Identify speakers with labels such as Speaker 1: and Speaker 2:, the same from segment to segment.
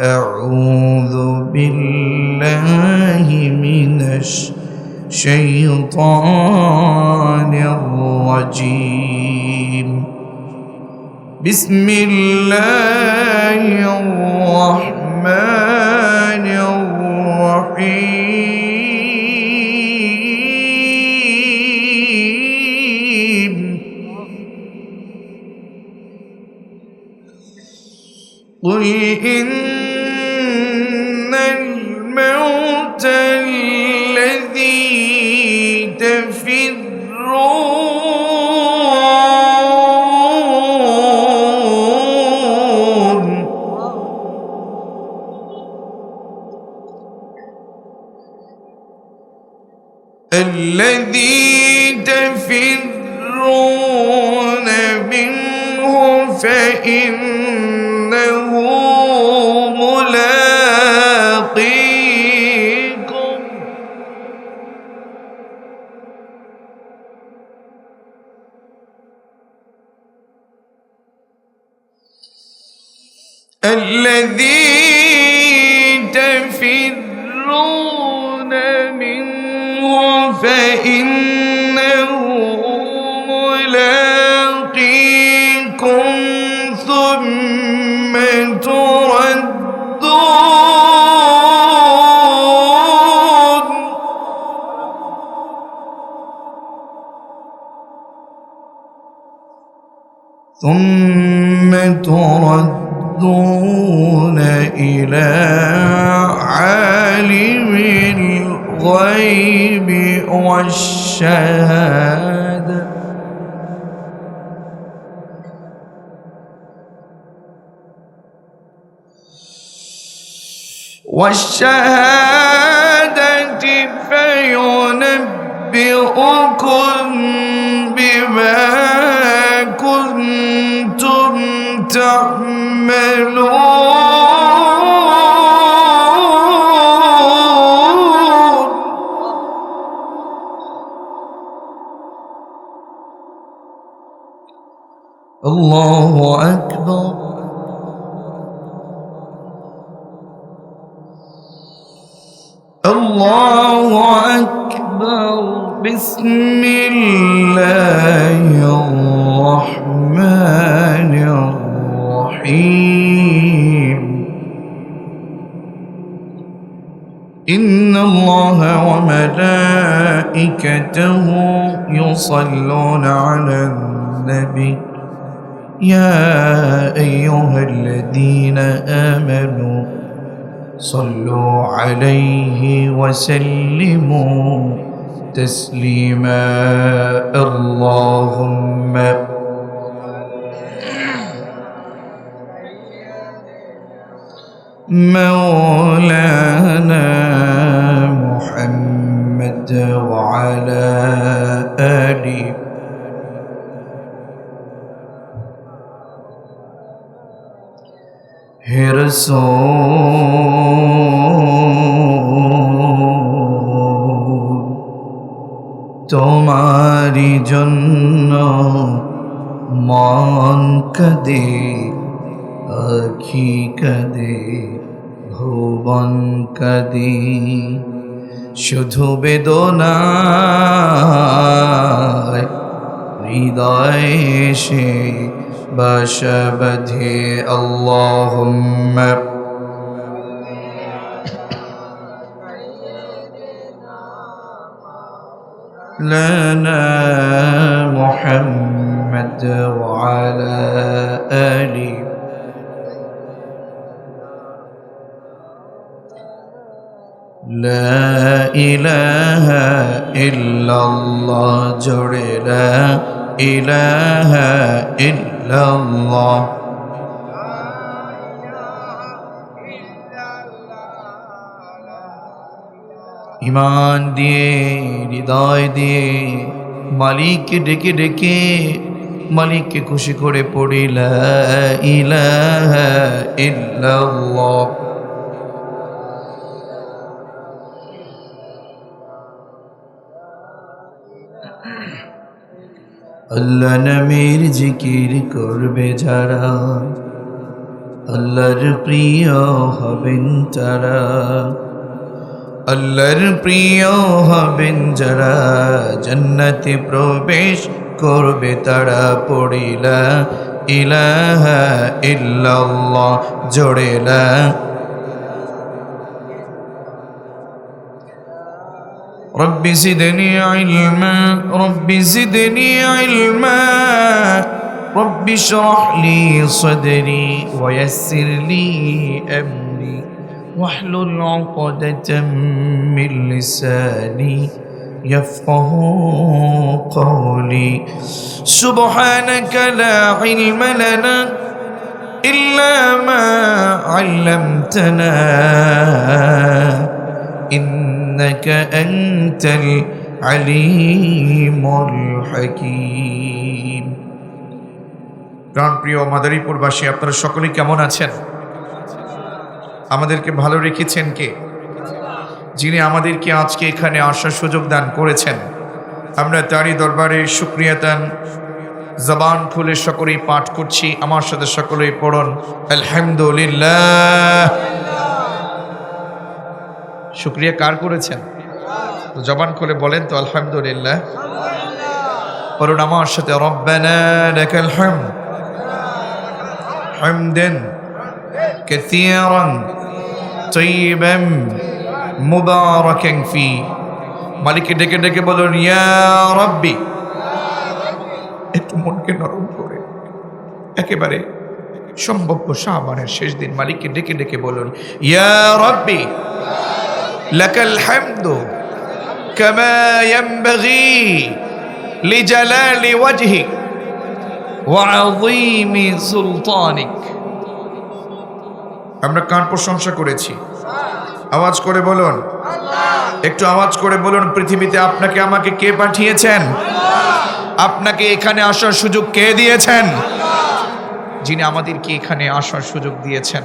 Speaker 1: أعوذ بالله من الشيطان الرجيم بسم الله الرحمن الرحيم قل إن الموت الذي تفرون منه فإنه ملاقيكم الذي تفرون منه فإنه ملاقيكم ثم تردون إلى عالم الغيب والشهادة فينبئكم بما كنتم تعملون الله أكبر الله أكبر بسم الله الرحمن الرحيم إن الله وملائكته يصلون على النبي يا أيها الذين آمنوا صلوا عليه وسلموا تسليما اللهم مولانا محمد وعلى آله তোমারি জন্য মন কাঁদে আখি কাঁদে ভুবন কাঁদে শুধু বেদনায় হৃদয় এসে বাসা বাঁধে আল্লাহুম্মা لنا محمد وعلى آله لا إله إلا الله جل لا إله إلا الله ईमान दिए हृदय दिए मालिक के डेके डेके मालिक के खुशी करे पड़ी ला इलाहा इल्लल्लाह अल्लाह नामेर जिकिर करबे जारा আল্লাহর প্রিয় হবেন তারা, আল্লাহর প্রিয় হবেন যারা, জান্নাতে প্রবেশ করবে তারা। পড়ি লা ইলাহা ইল্লাল্লাহ, জোরে লা। رب زدني علما رب زدني علما رب اشرح لي صدري ويسر لي أمري واحلل عقدة من لساني يفقه قولي سبحانك لا علم لنا إلا ما علمتنا إنك أنت العليم الحكيم। প্রাণপ্রিয় মাদারীপুরবাসী, আপনারা সকলে কেমন আছেন? আমাদেরকে ভালো রেখেছেন কে? যিনি আমাদেরকে আজকে এখানে আসার সুযোগ দান করেছেন। আমরা তারই দরবারে শুকরিয়া দান জবান খুলে সকলেই পাঠ করছি। আমার সাথে সকলেই পড়ুন আলহামদুলিল্লাহ। শুকরিয়া কার করেছেন? জবান খুলে বলেন তো আলহামদুলিল্লাহ। পড়ুন আমার সাথে রব্বানা লাকাল হামদ হামদান কাসীরান তাইয়িবান মুবারাকান ফি। মালিককে ডেকে ডেকে বলুন ইয়া রাব্বি। একটু মনকে নরম করে একেবারে সম্ভাব্য শাবানের শেষ দিন মালিককে ডেকে ডেকে বলুন ইয়া রাব্বি লাকাল হামদু কামা ইয়ানবাগি লিজালালি ওয়াজহিক ওয়া আযীমি সুলতানিক। আমরা কার প্রশংসা করেছি? আওয়াজ করে বলুন, একটু আওয়াজ করে বলুন, পৃথিবীতে আপনাকে আমাকে কে পাঠিয়েছেন? আপনাকে এখানে আসার সুযোগ কে দিয়েছেন? যিনি আমাদেরকে এখানে আসার সুযোগ দিয়েছেন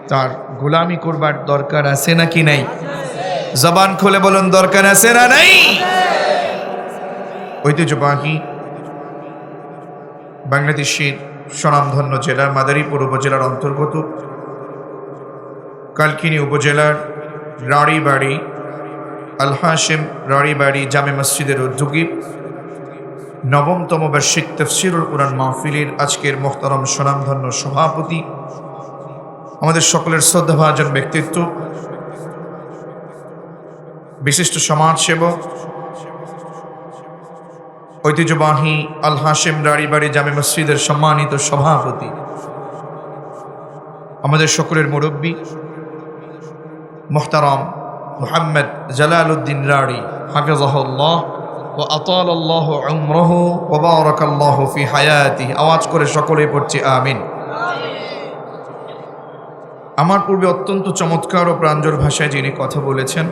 Speaker 1: তার গোলামি করবার দরকার আছে নাকি নাই? জবান খুলে বলুন দরকার আছে না নাই? ঐতিহ্যবাহী বাংলাদেশের স্বনামধন্য জেলা মাদারীপুর উপজেলার অন্তর্গত কালকিনি উপজেলার রাড়িবাড়ি আল হাশেম রাড়িবাড়ি জামে মসজিদের উদ্যোগী নবমতম বার্ষিক তাফসীরুল কুরআন মাহফিলের আজকের মোহতারম স্বনামধন্য সভাপতি, আমাদের সকলের শ্রদ্ধাভাজন ব্যক্তিত্ব, বিশিষ্ট সমাজসেবক, ঐতিহ্যবাহী আল হাশেম রাড়িবাড়ি জামে মসজিদের সম্মানিত সভাপতি, আমাদের সকলের মুরব্বী মোহতারাম মুহাম্মদ জালালউদ্দিন রাড়ি হাফিজাহুল্লাহ ওয়া আতালাল্লাহু উমরাহু ওয়া বারাকাল্লাহু ফি হায়াতিহি। আওয়াজ করে সকলে পড়ছি আমিন। আমার পূর্বে অত্যন্ত চমৎকার ও প্রাঞ্জল ভাষায় যিনি কথা বলেছেন,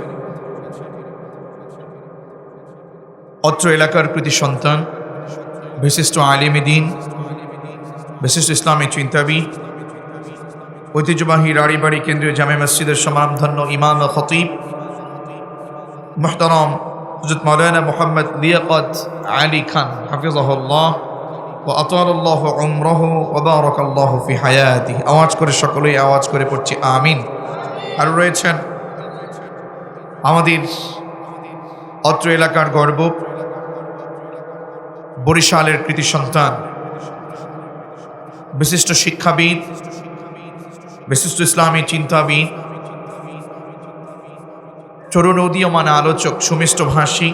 Speaker 1: অত্র এলাকার কৃতি সন্তান, বিশিষ্ট আলিমে দ্বীন, বিশিষ্ট ইসলামী চিন্তাবিদ, ঐতিহ্যবাহী রাড়িবাড়ি কেন্দ্রীয় জামে মসজিদের সম্মানধন্য ইমাম ও খতিব মুহতারাম হযরত মাওলানা মুহাম্মদ লিয়াকত আলী খান হাফিজাহুল্লাহ ওয়া আতালাল্লাহু উমরাহু ওয়া বারাকাল্লাহু ফি হায়াতিহি। আওয়াজ করে সকলেই আওয়াজ করে পড়ছি আমিন। আর রয়েছেন আমাদের অত্র এলাকার গর্ব, বরিশালের কৃতি সন্তান, বিশিষ্ট শিক্ষাবিদ, বিশিষ্ট ইসলামী চিন্তাবিদ, তরুণ উদীয়মান আলোচক, সুমিষ্ট ভাষী,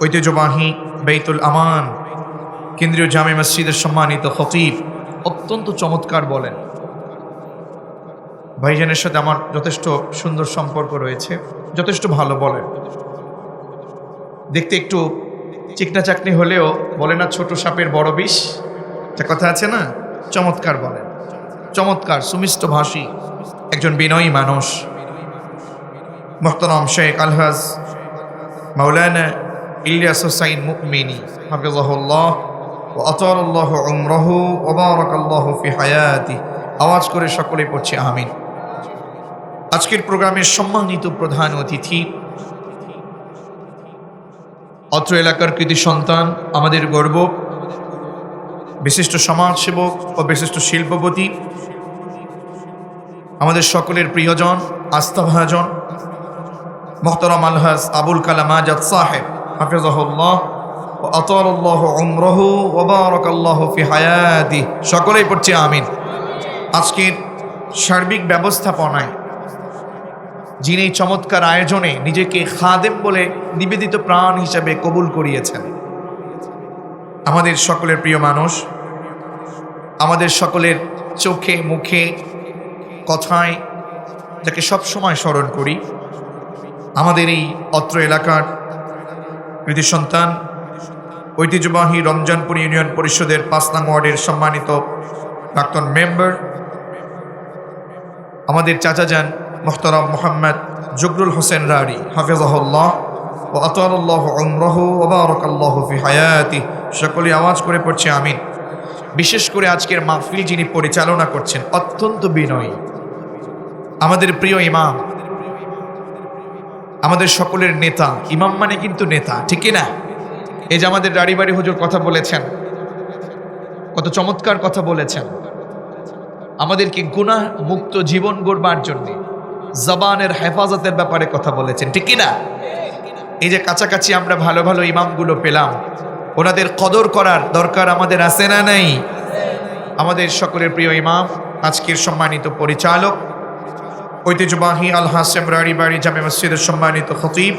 Speaker 1: ঐতিহ্যবাহী বাইতুল আমান কেন্দ্রীয় জামে মসজিদের সম্মানিত খতিব, অত্যন্ত চমৎকার বলেন। ভাইজানের সাথে আমার যথেষ্ট সুন্দর সম্পর্ক রয়েছে, যথেষ্ট ভালো বলেন। দেখতে একটু চিকনা চাকনি হলেও বলে না ছোট সাপের বড় বিষ, একটা কথা আছে না? চমৎকার বলেন, চমৎকার সুমিষ্ট ভাষী একজন বিনয়ী মানুষ। মুহতারাম শেখ আলহাজ মাওলানা ইলিয়াস হুসাইন মুকমিনী হাফিজাহুল্লাহ ওয়া আতালাল্লাহু উমরাহু ওয়া বারাকাল্লাহু ফি হায়াতিহি। আওয়াজ করে সকলে পড়ছে আমিন। আজকের প্রোগ্রামের সম্মানিত প্রধান অতিথি, অত্র এলাকার কৃতি সন্তান, আমাদের গর্ব, বিশিষ্ট সমাজসেবক ও বিশিষ্ট শিল্পপতি, আমাদের সকলের প্রিয়জন, আস্থাভাজন মুহতারাম আলহাজ আবুল কালাম আজাদ সাহেব হাফিজাহুল্লাহ ওয়া আতালাল্লাহু উমরাহু ওয়া বারাকাল্লাহু ফি হায়াতিহি, সকলেই পড়ছি আমিন। আজকের সার্বিক ব্যবস্থাপনায় যিনি চমৎকার আয়োজনে নিজেকে খাদেম বলে নিবেদিত প্রাণ হিসেবে কবুল করিয়েছেন, আমাদের সকলের প্রিয় মানুষ, আমাদের সকলের চোখে মুখে কথায় যাকে সবসময় স্মরণ করি, আমাদের এই অত্র এলাকার কৃতি সন্তান, ঐতিহ্যবাহী রমজানপুর ইউনিয়ন পরিষদের ৫ নং ওয়ার্ডের সম্মানিত প্রাক্তন মেম্বার, আমাদের চাচাজান মুহতারাম মোহাম্মদ জগরুল হোসেন রারি হাফিজাহুল্লাহ ওয়া আতালাল্লাহু উমরাহু ওয়া বারাকাল্লাহু ফি হায়াতিহি, সকলে আওয়াজ করে পড়ছে আমিন। বিশেষ করে আজকের মাহফিল যিনি পরিচালনা করছেন, অত্যন্ত বিনয়ী, আমাদের প্রিয় ইমাম, আমাদের সকলের নেতা। ইমাম মানে কিন্তু নেতা, ঠিক না? এই যে আমাদের রাড়ি বাড়ি হুজুর কথা বলেছেন, কত চমৎকার কথা বলেছেন, আমাদেরকে গুনাহ মুক্ত জীবন গড়বার জন্য জবানের হেফাজতের ব্যাপারে কথা বলেছেন, ঠিক না? এই যে কাছাকাছি আমরা ভালো ভালো ইমামগুলো পেলাম, ওনাদের কদর করার দরকার আমাদের আছে না নাই? আমাদের সকলের প্রিয় ইমাম, আজকের সম্মানিত পরিচালক, ঐতিহ্যবাহী আল হাসেম রাড়ি বাড়ি জামে মসজিদের সম্মানিত খতিব,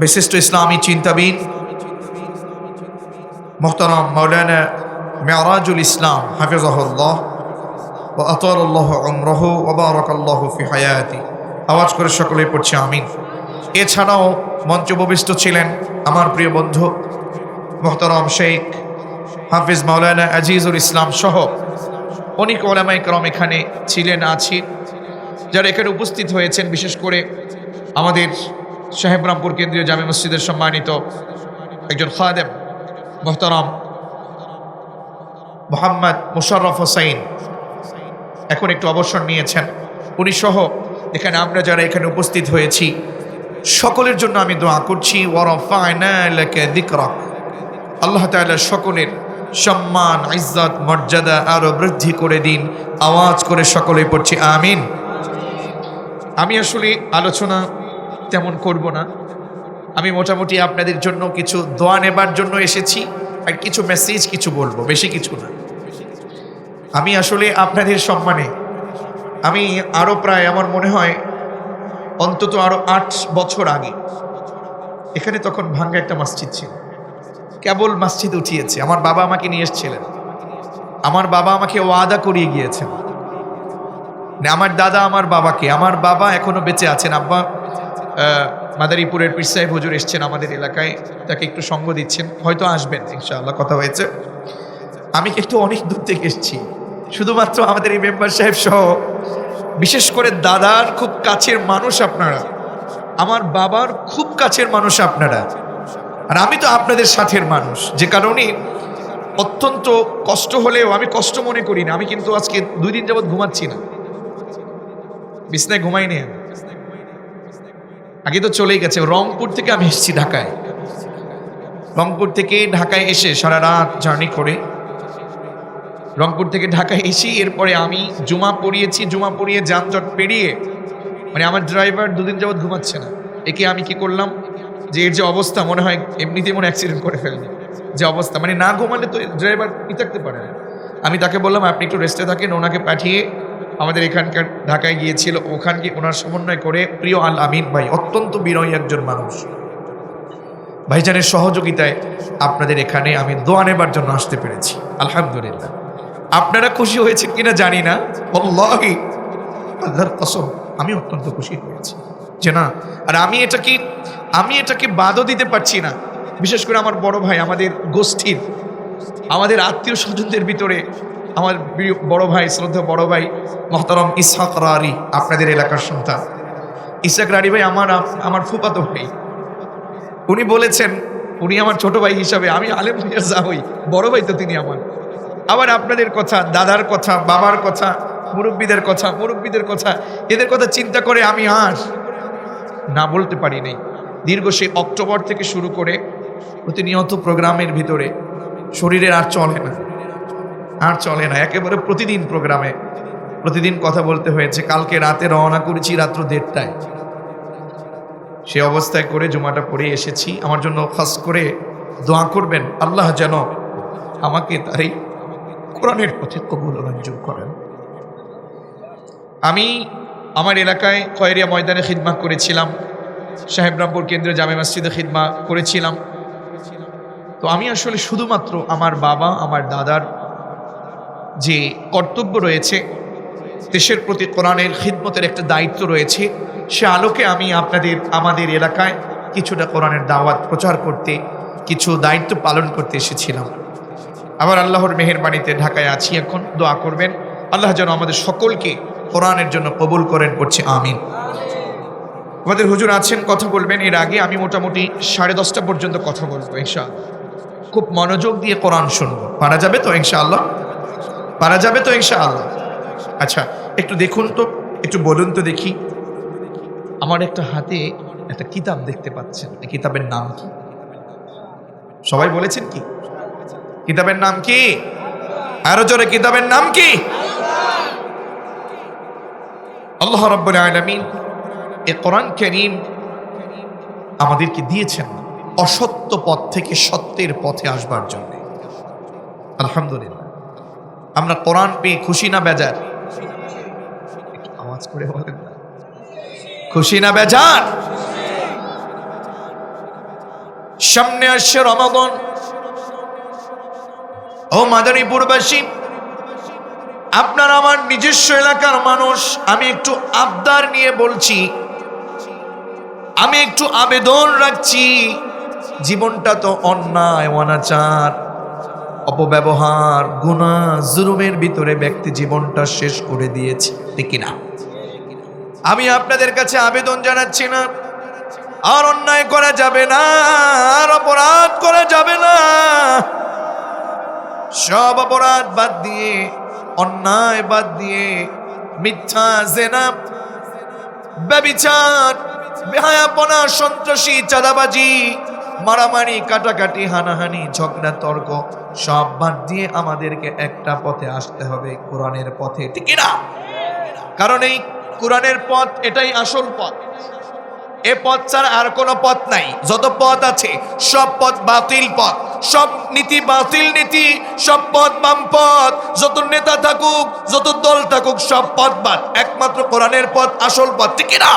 Speaker 1: বিশিষ্ট ইসলামী চিন্তাবিদ মুহতারাম মাওলানা মেরাজুল ইসলাম হাফিজাহুল্লাহ ওয়া আতালাল্লাহু উমরাহু ওয়া বারাকাল্লাহু ফি হায়াতিহি, আওয়াজ করে সকলেই পড়ছে আমিন। এছাড়াও মঞ্চ উপবিষ্ট ছিলেন আমার প্রিয় বন্ধু মুহতারাম শেখ হাফিজ মাওলানা আজিজুল ইসলাম সহ অনেক ওলামায়ে কেরাম এখানে ছিলেন, আছি, যারা এখানে উপস্থিত হয়েছেন। বিশেষ করে আমাদের সাহেবরামপুর কেন্দ্রীয় জামে মসজিদের সম্মানিত একজন খাদেম মুহতারাম মোহাম্মদ মুশাররফ হোসাইন, এখন একটু অবসর নিয়েছেন, উনি সহ এখানে আমরা যারা এখানে উপস্থিত হয়েছি সকলের জন্য আমি দোয়া করছি, ওয়ারাফা'না লাকা যিকরাক, আল্লাহ তাআলা সকলের সম্মান, ইজ্জত, মর্যাদা আরো বৃদ্ধি করে দিন। আওয়াজ করে সকলেই পড়ছি আমিন। আমি আসলে আলোচনা তেমন করব না, আমি মোটামুটি আপনাদের জন্য কিছু দোয়া নেবার জন্য এসেছি, আর কিছু মেসেজ কিছু বলবো, বেশি কিছু না। আমি আসলে আপনাদের সম্মানে আমি আরো প্রায় আমার মনে হয় অন্তত আরো ৮ বছর আগে এখানে তখন ভাঙ্গা একটা মসজিদ ছিল, কেবল মসজিদ উঠিয়েছে। আমার বাবা আমাকে নিয়ে এসেছিলেন, আমার বাবা আমাকে ওয়াদা করিয়ে গিয়েছেন, আমার দাদা আমার বাবাকে, আমার বাবা এখনো বেঁচে আছেন, আব্বা মাদারীপুরের পীর সাহেব হুজুর এসছেন আমাদের এলাকায়, তাকে একটু সঙ্গ দিচ্ছেন, হয়তো আসবেন ইনশাআল্লাহ, কথা হয়েছে। আমি কিন্তু অনেক দূর থেকে এসেছি, শুধুমাত্র আমাদের এই মেম্বার সাহেব সহ বিশেষ করে দাদার খুব কাছের মানুষ আপনারা, আমার বাবার খুব কাছের মানুষ আপনারা, আর আমি তো আপনাদের সাথের মানুষ, যে কারণে অত্যন্ত কষ্ট হলেও আমি কষ্ট মনে করি না। আমি কিন্তু আজকে 2 দিন যাবৎ ঘুমাচ্ছি না, বিছনায় ঘুমাইনি। আগে তো চলেই গেছে, রংপুর থেকে আমি এসেছি ঢাকায়, রংপুর থেকে ঢাকায় এসে সারা রাত জার্নি করে রংপুর থেকে ঢাকায় এসে এরপরে আমি জুমা পড়িয়েছি, জুমা পড়িয়ে যানজট পেরিয়ে, মানে আমার ড্রাইভার 2 দিন যাবৎ ঘুমাচ্ছে না। একে আমি কি করলাম, যে এর যে অবস্থা মনে হয় এমনিতেই মনে অ্যাক্সিডেন্ট করে ফেলবে, যে অবস্থা, মানে না ঘুমালে তো ড্রাইভার কি থাকতে পারে না। আমি তাকে বললাম আপনি একটু রেস্টে থাকেন, ওনাকে পাঠিয়ে আমাদের এখানকার ঢাকায় গিয়েছিল, ওখান গিয়ে ওনার সমন্বয় করে প্রিয় আল আমিন ভাই, অত্যন্ত বিনয়ী একজন মানুষ, ভাইজানের সহযোগিতায় আপনাদের এখানে আমি দোয়া নেবার জন্য আসতে পেরেছি, আলহামদুলিল্লাহ। আপনারা খুশি হয়েছে কিনা জানি না, আল্লাহি আল্লাহর কসম আমি অত্যন্ত খুশি হয়েছি যে না, আর আমি এটাকে বাদও দিতে পারছি না। বিশেষ করে আমার বড় ভাই, আমাদের গোষ্ঠীর, আমাদের আত্মীয় স্বজনদের ভিতরে আমার বড় ভাই, শ্রদ্ধা বড় ভাই মুহতারাম ইসহাক রারি, আপনাদের এলাকার সন্তান ইসহাক রারি ভাই আমার ফুফাতো ভাই, উনি বলেছেন উনি আমার ছোট ভাই হিসাবে, আমি আলেম ভাইয়ের যা হই, বড় ভাই তো তিনি আমার। আবার আপনাদের কথা, দাদার কথা, বাবার কথা, মুরব্বীদের কথা, এদের কথা চিন্তা করে আমি আর না বলতে পারি নাই। দীর্ঘ সেই অক্টোবর থেকে শুরু করে প্রতিনিয়ত প্রোগ্রামের ভিতরে শরীরের আর চলে না, একেবারে প্রতিদিন প্রতিদিন কথা বলতে হয়েছে। কালকে রাতে রওনা করেছি রাত্র 1:30টায়, সে অবস্থায় করে জুমাটা পড়ে এসেছি। আমার জন্য খাস করে দোয়া করবেন, আল্লাহ যেন আমাকে তার এই কোরআনের পথে কবুল ও মঞ্জুর করেন। আমি আমার এলাকায় খয়েরিয়া ময়দানে খিদমা করেছিলাম, সাহেবরামপুর কেন্দ্রীয় জামে মসজিদে খিদমা করেছিলাম। তো আমি আসলে শুধুমাত্র আমার বাবা আমার দাদার যে কর্তব্য রয়েছে, দেশের প্রতি কোরআনের খিদমতের একটা দায়িত্ব রয়েছে, সে আলোকে আমি আমাদের এলাকায় কিছুটা কোরআনের দাওয়াত প্রচার করতে, কিছু দায়িত্ব পালন করতে এসেছিলাম। আবার আল্লাহর মেহেরবানিতে ঢাকায় আছি এখন। দোয়া করবেন আল্লাহ যেন আমাদের সকলকে কোরআনের জন্য কবুল করেন, করছে আমিন। আমাদের হুজুর আছেন, কথা বলবেন। এর আগে আমি মোটামুটি 10:30 পর্যন্ত কথা বলবো ইনশাআল্লাহ। খুব মনোযোগ দিয়ে কোরআন শুনবো। পারা যাবে তো ইনশাআল্লাহ? পারা যাবে তো ইনশাআল্লাহ? আচ্ছা, একটু দেখুন তো, একটু বলুন তো দেখি। আমার একটা হাতে একটা কিতাব দেখতে পাচ্ছেন, এই কিতাবের নাম কি? সবাই বলেছেন কি? কিতাবের নাম কি? আরো জোরে, কিতাবের নাম কি? আল্লাহ রাব্বুল আলামিন এই কোরআন কারীম আমাদেরকে দিয়েছেন অসত্য পথ থেকে সত্যের পথে আসবার জন্য। আলহামদুলিল্লাহ, আমরা কোরআন পেয়ে খুশি না বেজার? একটু আওয়াজ করে বলেন না, খুশি না বেজার? সামনে আসছে রমাদান। ও মাদারীপুরবাসী, আপনার আমার নিজস্ব এলাকার মানুষ, আমি একটু আবদার নিয়ে বলছি, আমি একটু আবেদন রাখছি। জীবনটা তো অন্যায়, অনাচার, অপব্যবহার, গুনাহ, জুলুমের ভিতরে ব্যক্তি জীবনটা শেষ করে দিয়েছে, ঠিক না? আমি আপনাদের কাছে আবেদন জানাচ্ছি না, আর অন্যায় করা যাবে না, আর অপরাধ করা যাবে না। সব অপরাধ বাদ দিয়ে, অন্যায় বাদ দিয়ে, মিথ্যা, জেনা, ব্যভিচার, বেহায়াপনা, সন্ত্রাসী, চাঁদাবাজি, মারামারি, কাটাকাটি, হানাহানি, ঝগড়া, তর্ক সব বাদ দিয়ে আমাদেরকে একটা পথে আসতে হবে, কোরআনের পথে, ঠিক না? কারণ এই কোরআনের পথ এটাই আসল পথ। এ পথ ছাড়া আর কোনো পথ নাই। যত পথ আছে সব পথ বাতিল পথ, সব নীতি বাতিল নীতি, সব পথ বাম পথ। যত নেতা থাকুক, যত দল থাকুক, সব পথ বাদ। একমাত্র কোরআনের পথ আসল পথ, ঠিক না?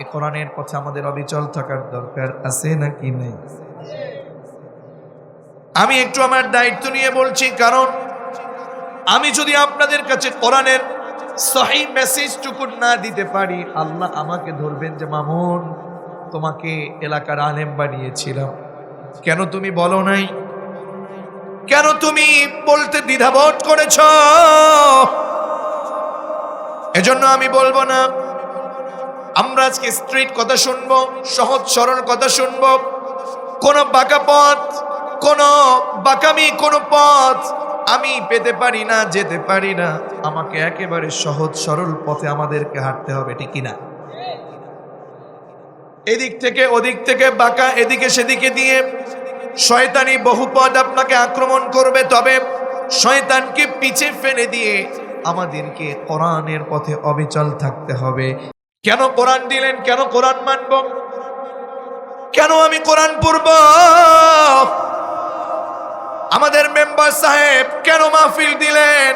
Speaker 1: এই কোরআনের পথে আমাদের অবিচল থাকার দরকার আছে নাকি নাই? আমি একটু আমার দায়িত্ব নিয়ে বলছি, কারণ আমি যদি আপনাদের কাছে কোরআনের সহি মেসেজটুকু না দিতে পারি, আল্লাহ আমাকে ধরবেন যে মামুন, তোমাকে এলাকার আলেম বানিয়েছিলাম, কেন তুমি বলো নাই? কেন তুমি বলতে দ্বিধাবোধ করেছ? এজন্য আমি বলবো না। আমরা আজকে স্ট্রিট কথা শুনবো, সহজ সরল কথা শুনবো। কোন বাঁকা পথ, কোন বাঁকামি, কোন পথ আমি পেতে পারি না, যেতে পারি না। আমাকে একেবারে সহজ সরল পথে আমাদেরকে হাঁটতে হবে, ঠিক না? এদিক থেকে ওদিক থেকে বাঁকা, এদিকে সেদিকে দিয়ে শয়তানি বহু পথ আপনাকে আক্রমণ করবে। তবে শয়তানকে পিছে ফেলে দিয়ে আমাদেরকে কোরআনের পথে অবিচল থাকতে হবে। কেন কোরআন দিলেন? কেন কোরআন মানব? কেন আমি কোরআন পড়ব? আমাদের মেম্বার সাহেব কেন মাহফিল দিলেন?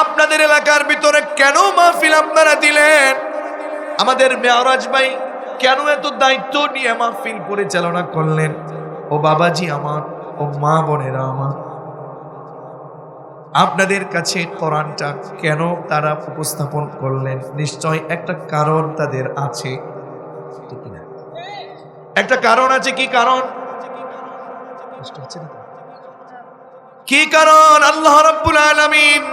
Speaker 1: আপনাদের এলাকার ভিতরে কেন মাহফিল আপনারা দিলেন? আমাদের মেয়রাজ ভাই কেন এত দায়িত্ব নিয়ে মাহফিল পরিচালনা করলেন? ও বাবাজি আমার, ও মা বোনেরা আমার, আপনাদের কাছে কোরআনটা কেন তারা উপস্থাপন করলেন? নিশ্চয় একটা কারণ তাদের আছে, ঠিক না? একটা কারণ আছে। কি কারণ? কি কারণ? আল্লাহ রাব্বুল আলামিন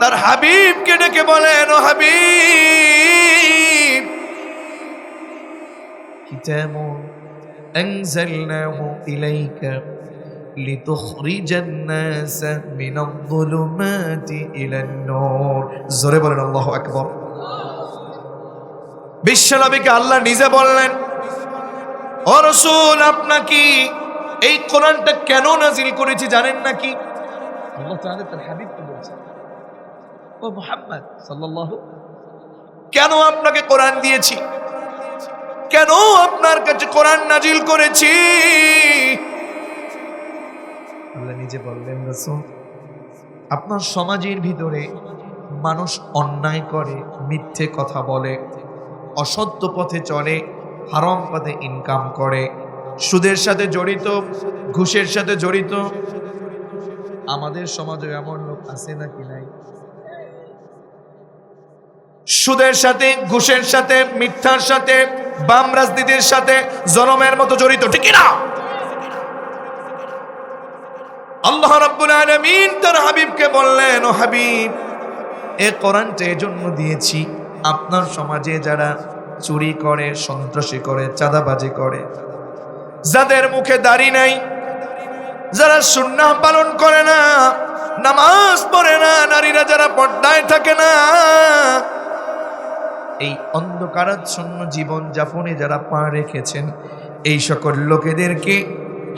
Speaker 1: তার হাবিবকে ডেকে বলেন, ও হাবিব, কিতাবুন আনজালনাহু ইলাইকা লিতুখরিজান নাস মিনায-যুলুমাতি ইলান-নূর। জোরে বলেন আল্লাহু আকবার। বিশ্বনবীকে আল্লাহ নিজে বললেন, ও রাসূল, আপনাকে এই কোরআনটা কেন নাজিল করেছি জানেন নাকি? আল্লাহ তাআলা তার হাবিবকে বলছেন, ও মুহাম্মদ সাল্লাল্লাহু, কেন আপনাকে কোরআন দিয়েছি, কেন আপনার কাছে কোরআন নাজিল করেছি? আল্লাহ নিজে বললেন, রাসূল, আপনার সমাজের ভিতরে মানুষ অন্যায় করে, মিথ্যে কথা বলে, অসত্য পথে চলে, হারাম পথে ইনকাম করে, সুদের সাথে জড়িত, ঘুষের সাথে জড়িত। আমাদের সমাজে এমন লোক আছে নাকি নাই? সুদের সাথে, ঘুষের সাথে, মিথ্যার সাথে, বাম রাজনীতির সাথে জনমের মতো জড়িত, ঠিক না? আল্লাহ রাব্বুল আলামিন তার হাবিবকে বললেন, ও হাবিব, এই কোরআনটা এজন্য দিয়েছি, আপনার সমাজে যারা চুরি করে, সন্ত্রাসী করে, চাঁদাবাজি করে, যাদের মুখে দাড়ি নাই, যারা সুন্নাহ পালন করে না, নামাজ পড়ে না, নারীরা যারা পর্দায় থাকে না, এই অন্ধকারাচ্ছন্ন জীবন যাপনে যারা পা রেখেছেন, এই সকল লোকেদেরকে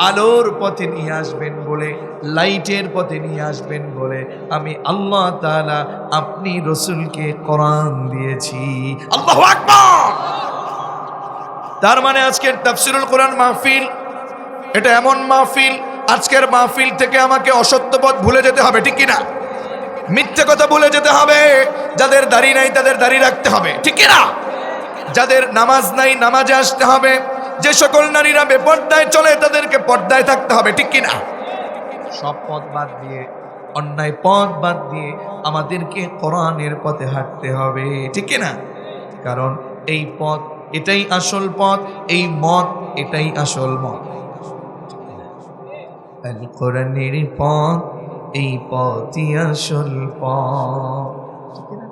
Speaker 1: আলোর পথে নিয়ে আসবেন বলে, লাইটের পথে নিয়ে আসবেন বলে আমি আল্লাহ তাআলা আপনি রসুলকে কোরআন দিয়েছি। আল্লাহু আকবার। তার মানে আজকের তাফসীরুল কোরআন মাহফিল এটা এমন মাহফিল, আজকের মাহফিল থেকে আমাকে অসত্য পথ ভুলে যেতে হবে, ঠিক কিনা? মিথ্যে কথা ভুলে যেতে হবে। যাদের দাড়ি নাই তাদের দাড়ি রাখতে হবে, ঠিক কিনা? যাদের নামাজ নাই নামাজে আসতে হবে। যে সকল নারীরা বেপর্দায় চলে তাদেরকে পর্দায় থাকতে হবে, ঠিক কিনা? সব পথ বাদ দিয়ে, অন্যায় পথ বাদ দিয়ে আমাদেরকে কোরআনের পথে হাঁটতে হবে, ঠিক কিনা? কারণ এই পথ এটাই আসল পথ, এই মত এটাই আসল মত। আল কোরআনের পথ, এই পথই আসল পথ, ঠিক না?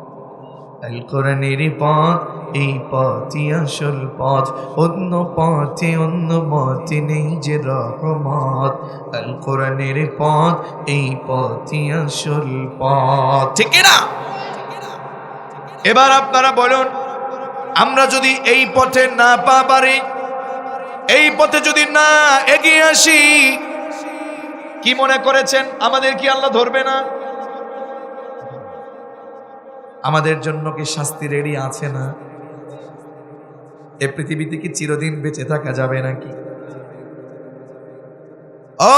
Speaker 1: আল কোরআনের পথ, এই পথই আসল পথ, অন্য পথে অন্য মতে নেই যে রহমত। আল কোরআনের পথ, এই পথই আসল পথ, ঠিক না? এবার আপনারা বলুন, আমরা যদি এই পথে না পা পারি, এই পথে যদি না এগিয়ে আসি, কি মনে করেছেন আমাদের কি আল্লাহ ধরবে না? আমাদের জন্য কি শাস্তি রেডি আছে না? এই পৃথিবীতে কি চিরদিন বেঁচে থাকা যাবে নাকি? ও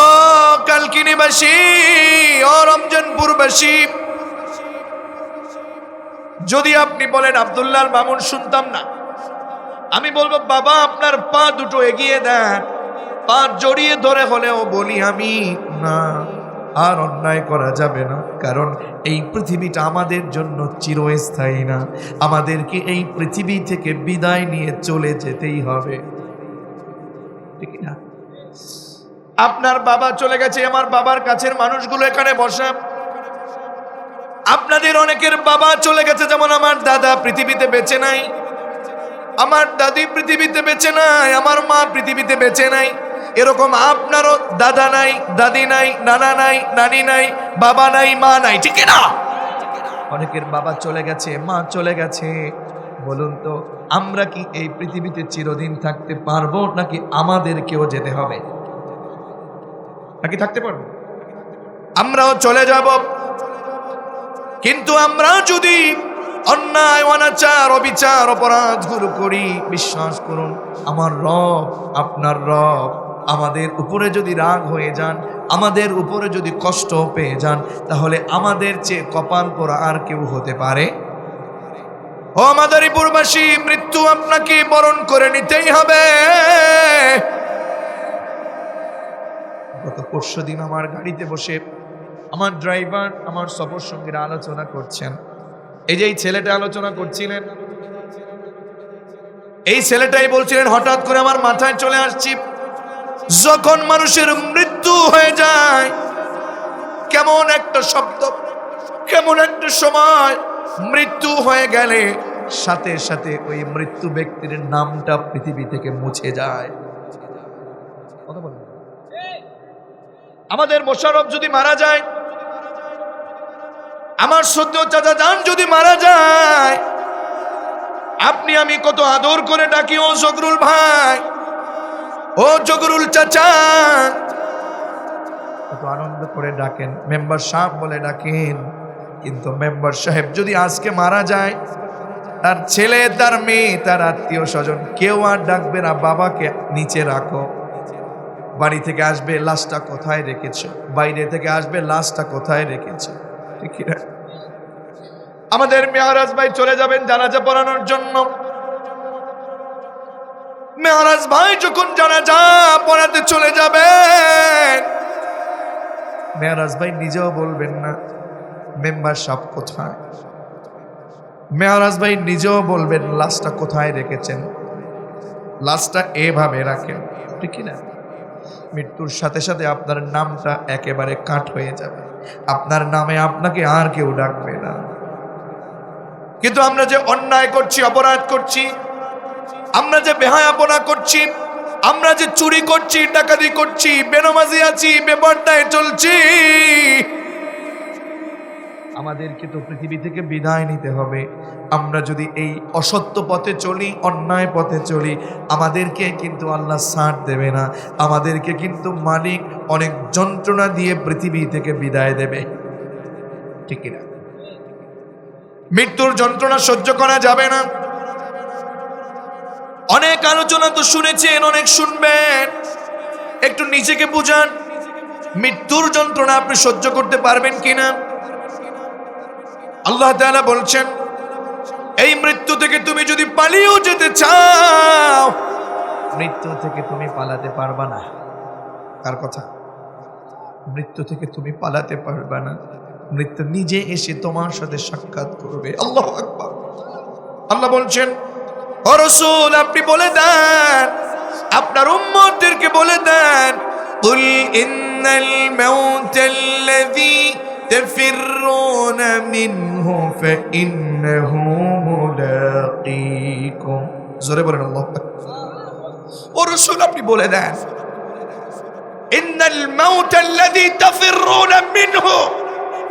Speaker 1: কালকিনিবাসী, ও রমজানপুরবাসী, যদি আপনি বলেন আব্দুল্লাহর মামুন শুনতাম না, আমি বলবো বাবা আপনার পা দুটো এগিয়ে দেন, পা জড়িয়ে ধরে হলেও বলি আমি না, আর অন্যায় করা যাবে না। কারণ এই পৃথিবীটা আমাদের জন্য চিরস্থায়ী না, আমাদেরকে এই পৃথিবী থেকে বিদায় নিয়ে চলে যেতেই হবে, ঠিক না? আপনার বাবা চলে গেছে, আমার বাবার কাছের মানুষগুলো এখানে বসা, আপনাদের অনেকের বাবা চলে গেছে, যেমন আমার দাদা পৃথিবীতে বেঁচে নাই, আমার দাদি পৃথিবীতে বেঁচে নাই, আমার মা পৃথিবীতে বেঁচে নাই। এরকম আপনারও দাদা নাই, দাদি নাই, নানা নাই, নানি নাই, বাবা নাই, মা নাই, ঠিক না? অনেকের বাবা চলে গেছে, মা চলে গেছে। বলুন তো, আমরা কি এই পৃথিবীতে চিরদিন থাকতে পারবো নাকি আমাদেরকেও যেতে হবে? নাকি থাকতে পারবো? আমরাও চলে যাব। কিন্তু আমরা যদি অন্যায়, অনাচার, অবিচার, অপরাধগুলো করি, বিশ্বাস করুন আমার রব, আপনার রব আমাদের উপরে যদি রাগ হয়ে যান, আমাদের উপরে যদি কষ্ট পেয়ে যান, তাহলে আমাদের চেয়ে কপাল পোড়া আর কেউ হতে পারে? ও মাদারীপুরবাসী, মৃত্যু আপনাকে বরণ করে নিতেই হবে। গত পরশুদিন আমার গাড়িতে বসে আমার ড্রাইভার, আমার সফর সঙ্গীরা আলোচনা করছেন। এই যে এই ছেলেটা আলোচনা করছিলেন, এই ছেলেটাই বলছিলেন, হঠাৎ করে আমার মাথায় চলে আসছি, যখন মানুষের মৃত্যু হয়ে যায়, কেমন একটা শব্দ, কেমন একটা সময়, মৃত্যু হয়ে গেলে সাথে সাথে ওই মৃত্যু ব্যক্তির নামটা পৃথিবী থেকে মুছে যায়। কথা বলেন, আমাদের মোশাররফ যদি মারা যায়, আমার সদ্য চাচা জান যদি মারা যায়, আপনি আমি কত আদর করে ডাকি, ও জগরুল ভাই, ও জগরুল চাচা, কত আনন্দ করে ডাকেন, মেম্বার সাহেব বলে ডাকেন। কিন্তু মেম্বার সাহেব যদি আজকে মারা যায়, তার ছেলে, তার মেয়ে, তার আত্মীয় স্বজন কেউ আর ডাকবে না বাবাকে নিচে রাখো। বাড়ি থেকে আসবে লাশটা কোথায় রেখেছো, বাইরে থেকে আসবে লাশটা কোথায় রেখেছো, ঠিক না? আমাদের মেহরাজ ভাই চলে যাবেন জানাজা পড়ানোর জন্য। মেহরাজ ভাই যখন জানাজা পড়াতে চলে যাবেন, মেহরাজ ভাই নিজেও বলবেন না মেম্বার সাহেব কোথায়। মেহরাজ ভাই নিজেও বলবেন লাশটা কোথায় রেখেছেন, লাশটা এভাবে রাখেন, ঠিক না? মৃত্যুর সাথে সাথে আপনার নামটা একেবারে কাট হয়ে যাবে, আপনার নামে আপনাকে আর কেউ ডাকবে না। কিন্তু আমরা যে অন্যায় করছি, অপরাধ করছি, আমরা যে বেহায়াপনা করছি, আমরা যে চুরি করছি, ডাকাতি করছি, বেনামাজি আছি, বেপরদায় চলছি, আমাদেরকে তো পৃথিবী থেকে বিদায় নিতে হবে। আমরা যদি এই অসত্য পথে চলি, অন্যায় পথে চলি, আমাদেরকে কিন্তু আল্লাহ ছাড় দেবে না, আমাদেরকে কিন্তু মালিক অনেক যন্ত্রণা দিয়ে পৃথিবী থেকে বিদায় দেবে, ঠিক না? মৃত্যুর যন্ত্রণা সহ্য করা যাবে না। অনেক আলোচনা তো শুনেছেন, অনেক শুনবেন, একটু নিজেকে বুঝান মৃত্যুর যন্ত্রণা আপনি সহ্য করতে পারবেন কিনা। আল্লাহ তাআলা বলছেন, এই মৃত্যু থেকে তুমি যদি পালিয়েও যেতে চাও, মৃত্যু থেকে তুমি পালাতে পারবা না। কার কথা? মৃত্যু থেকে তুমি পালাতে পারবা না, মৃত্যু নিজে এসে তোমার সাথে সাক্ষাৎ করবে। আল্লাহু আকবার। আল্লাহ বলছেন, ও রাসূল আপনি বলে দেন, আপনার উম্মতদেরকে বলে দেন, কুল ইন্নাল মাউতাল্লাযী تفرون منه فإنه ملاقيكم। জোরে বলেন আল্লাহু আকবার। ও রাসূল আপনি বলে দেন, ইন্নাল মাউতাল্লাযী তাফিরুনা মিনহু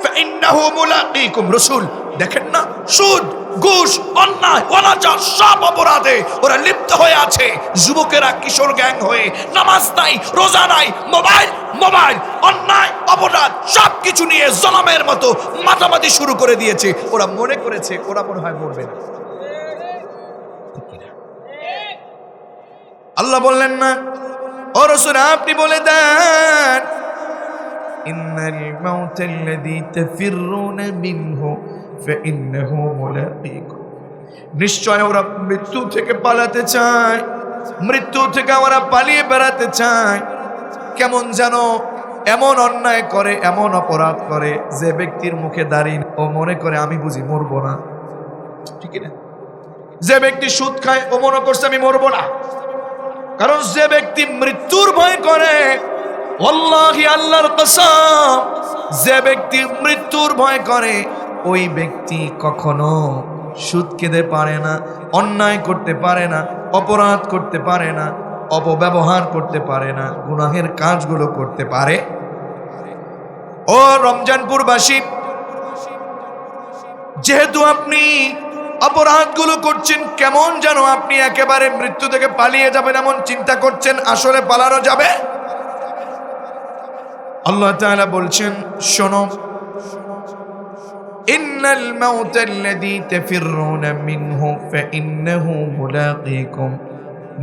Speaker 1: ফাইন্নাহু মুলাকীকুম। রাসূল দেখেন না, সুদ, ঘুষ, অন্যায়, অনাচার সব অপরাধে ওরা লিপ্ত হয়ে আছে। যুবকেরা কিশোর গ্যাং হয়ে, নামাজ নাই, রোজা নাই, মোবাইল মোবাইল, অন্যায় অপরাধ সবকিছু নিয়ে জনমের মতো মাতামাতি শুরু করে দিয়েছে। ওরা মনে করেছে ওরা মনে হয় মরবে না। আল্লাহ বললেন না, ও রাসূল আপনি বলে দেন, ইন্নাল মাউতাল্লাযী তাফিরুনা মিনহু ফাইন্নাহু মুলাকীকুম। নিশ্চয় ওরা মৃত্যু থেকে পালাতে চায়, মৃত্যু থেকে ওরা পালিয়ে বেড়াতে চায়। কেমন যেন এমন অন্যায় করে, এমন অপরাধ করে, যে ব্যক্তির মুখে দাঁড়িয়ে ও মনে করে আমি বুঝি মরবো না, ঠিক না? যে ব্যক্তি সুদ খায় ও মনে করছে আমি মরবো না। কারণ যে ব্যক্তি মৃত্যুর ভয় করে, ওয়াল্লাহি আল্লাহর কসম, যে ব্যক্তি মৃত্যুর ভয় করে ওই ব্যক্তি কখনো সুদ খেতে পারে না, অন্যায় করতে পারে না, অপরাধ করতে পারে না, অপব্যবহার করতে পারে না, গুনাহের কাজগুলো করতে পারে। ও রমজানপুরবাসী, যেহেতু আপনি অপরাধগুলো করছেন, কেমন যেন আপনি একেবারে মৃত্যু থেকে পালিয়ে যাবেন এমন চিন্তা করছেন, আসলে পালানো যাবে? আল্লাহ তাআলা বলছেন, শোনো, ইন্নাল মাউতাল্লাযী তাফিরুনা মিনহু ফাইন্নাহু মুলাকীকুম।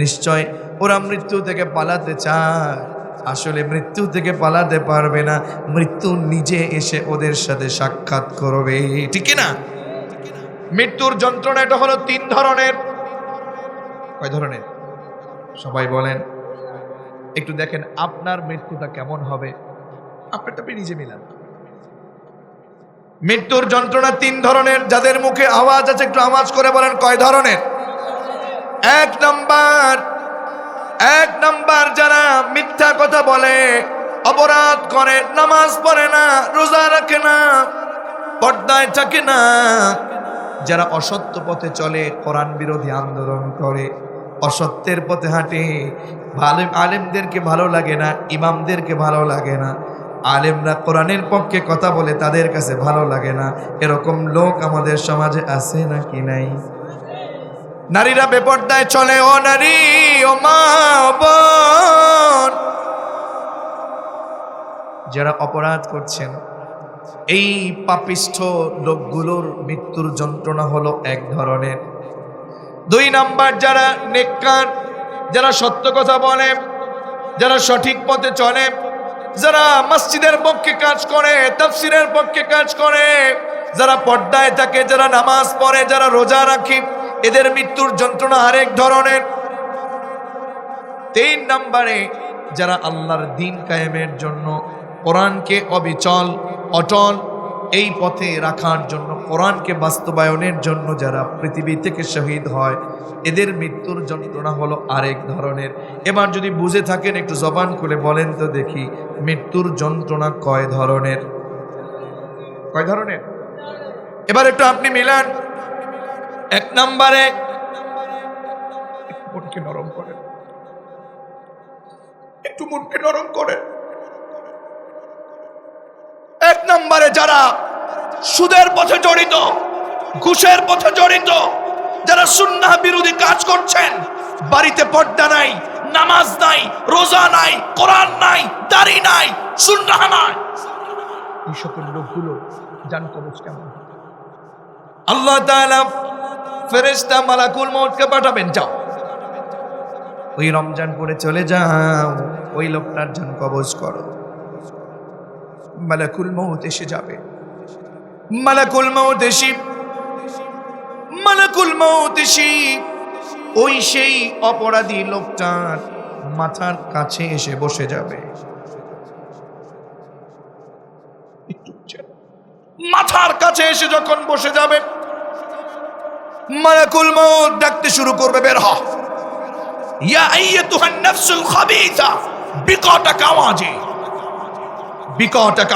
Speaker 1: নিশ্চয় ওরা মৃত্যু থেকে পালাতে চায়, আসলে মৃত্যু থেকে পালাতে পারবে না, মৃত্যু নিজে এসে ওদের সাথে সাক্ষাৎ করবে, ঠিক না? মৃত্যুর যন্ত্রণা এটা হলো 3 ধরনের। কয় ধরনের? সবাই বলেন, একটু দেখেন আপনার মৃত্যুটা কেমন হবে, আপনারটা আপনি নিজে মিলান। মৃত্যুর যন্ত্রণা 3 ধরনের। যাদের মুখে আওয়াজ আছে একটু আওয়াজ করে বলেন কয় ধরনের। এক নাম্বার যারা মিথ্যা কথা বলে, অপরাধ করে, নামাজ পড়ে না, রোজা রাখে না, পর্দায় থাকে না, যারা অসত্য পথে চলে, কোরআন বিরোধী আন্দোলন করে, অসত্যের পথে হাঁটে, আলেমদেরকে ভালো লাগে না, ইমামদেরকে ভালো লাগে না, আলেমরা কোরআনের পক্ষে কথা বলে তাদের কাছে ভালো লাগে না, এরকম লোক আমাদের সমাজে আছে নাকি নাই? নারীরা বেপর্দায় চলে, ও নারী, ও মা, ও বোন, যারা অপরাধ করছেন, এই পাপিষ্ঠ লোকগুলোর মৃত্যুর যন্ত্রণা হলো এক ধরনের। 2 নাম্বার, যারা নেককার, যারা সত্য কথা বলে, যারা সঠিক পথে চলে, যারা মসজিদের পক্ষে কাজ করে, তাফসীরের পক্ষে কাজ করে, যারা পর্দায় থাকে, যারা নামাজ পড়ে, যারা রোজা রাখে, এদের মৃত্যুর যন্ত্রণা আরেক ধরনের। 3 নম্বরে, যারা আল্লাহর দ্বীন কায়েমের জন্য কোরআনকে অবিচল অটল এই পথে রাখার জন্য, কোরআনকে বাস্তবায়নের জন্য যারা পৃথিবী থেকে শহীদ হয়, এদের মৃত্যুর যন্ত্রণা হলো আরেক ধরনের। এবার যদি বুঝে থাকেন একটু জবান খুলে বলেন তো দেখি, মৃত্যুর যন্ত্রণা কয় ধরনের? কয় ধরনের? এবার একটু আপনি মিলান। 1 নম্বরে, মনকে নরম করেন, একটু মনকে নরম করেন। 1 নম্বরে, যারা সুদের পথে জড়িত, ঘুষের পথে জড়িত, যারা সুন্নাহ বিরোধী কাজ করছেন, বাড়িতে পর্দা নাই, নামাজ নাই, রোজা নাই, কোরআন নাই, দাড়ি নাই, সুন্নাহ নাই, এই সকল লোকগুলো জান কবজ কেমন? আল্লাহ তাআলা ফেরেশতা মালাকুল মউতকে পাঠাবেন, যাও ওই রমজান পড়ে চলে যাও, ওই লোকটার জান কবজ করো। মালাকুল মউত এসে যাবে। মালাকুল মউত এসে ওই সেই অপরাধী লোকটার মাথার কাছে এসে বসে যাবে। মাথার কাছে এসে যখন বসে যাবে, মালাকুল মউত ডাকতে শুরু করবে, বের হ। ইয়া আইয়াতুহান নাফসুল খাবিসা, বিকট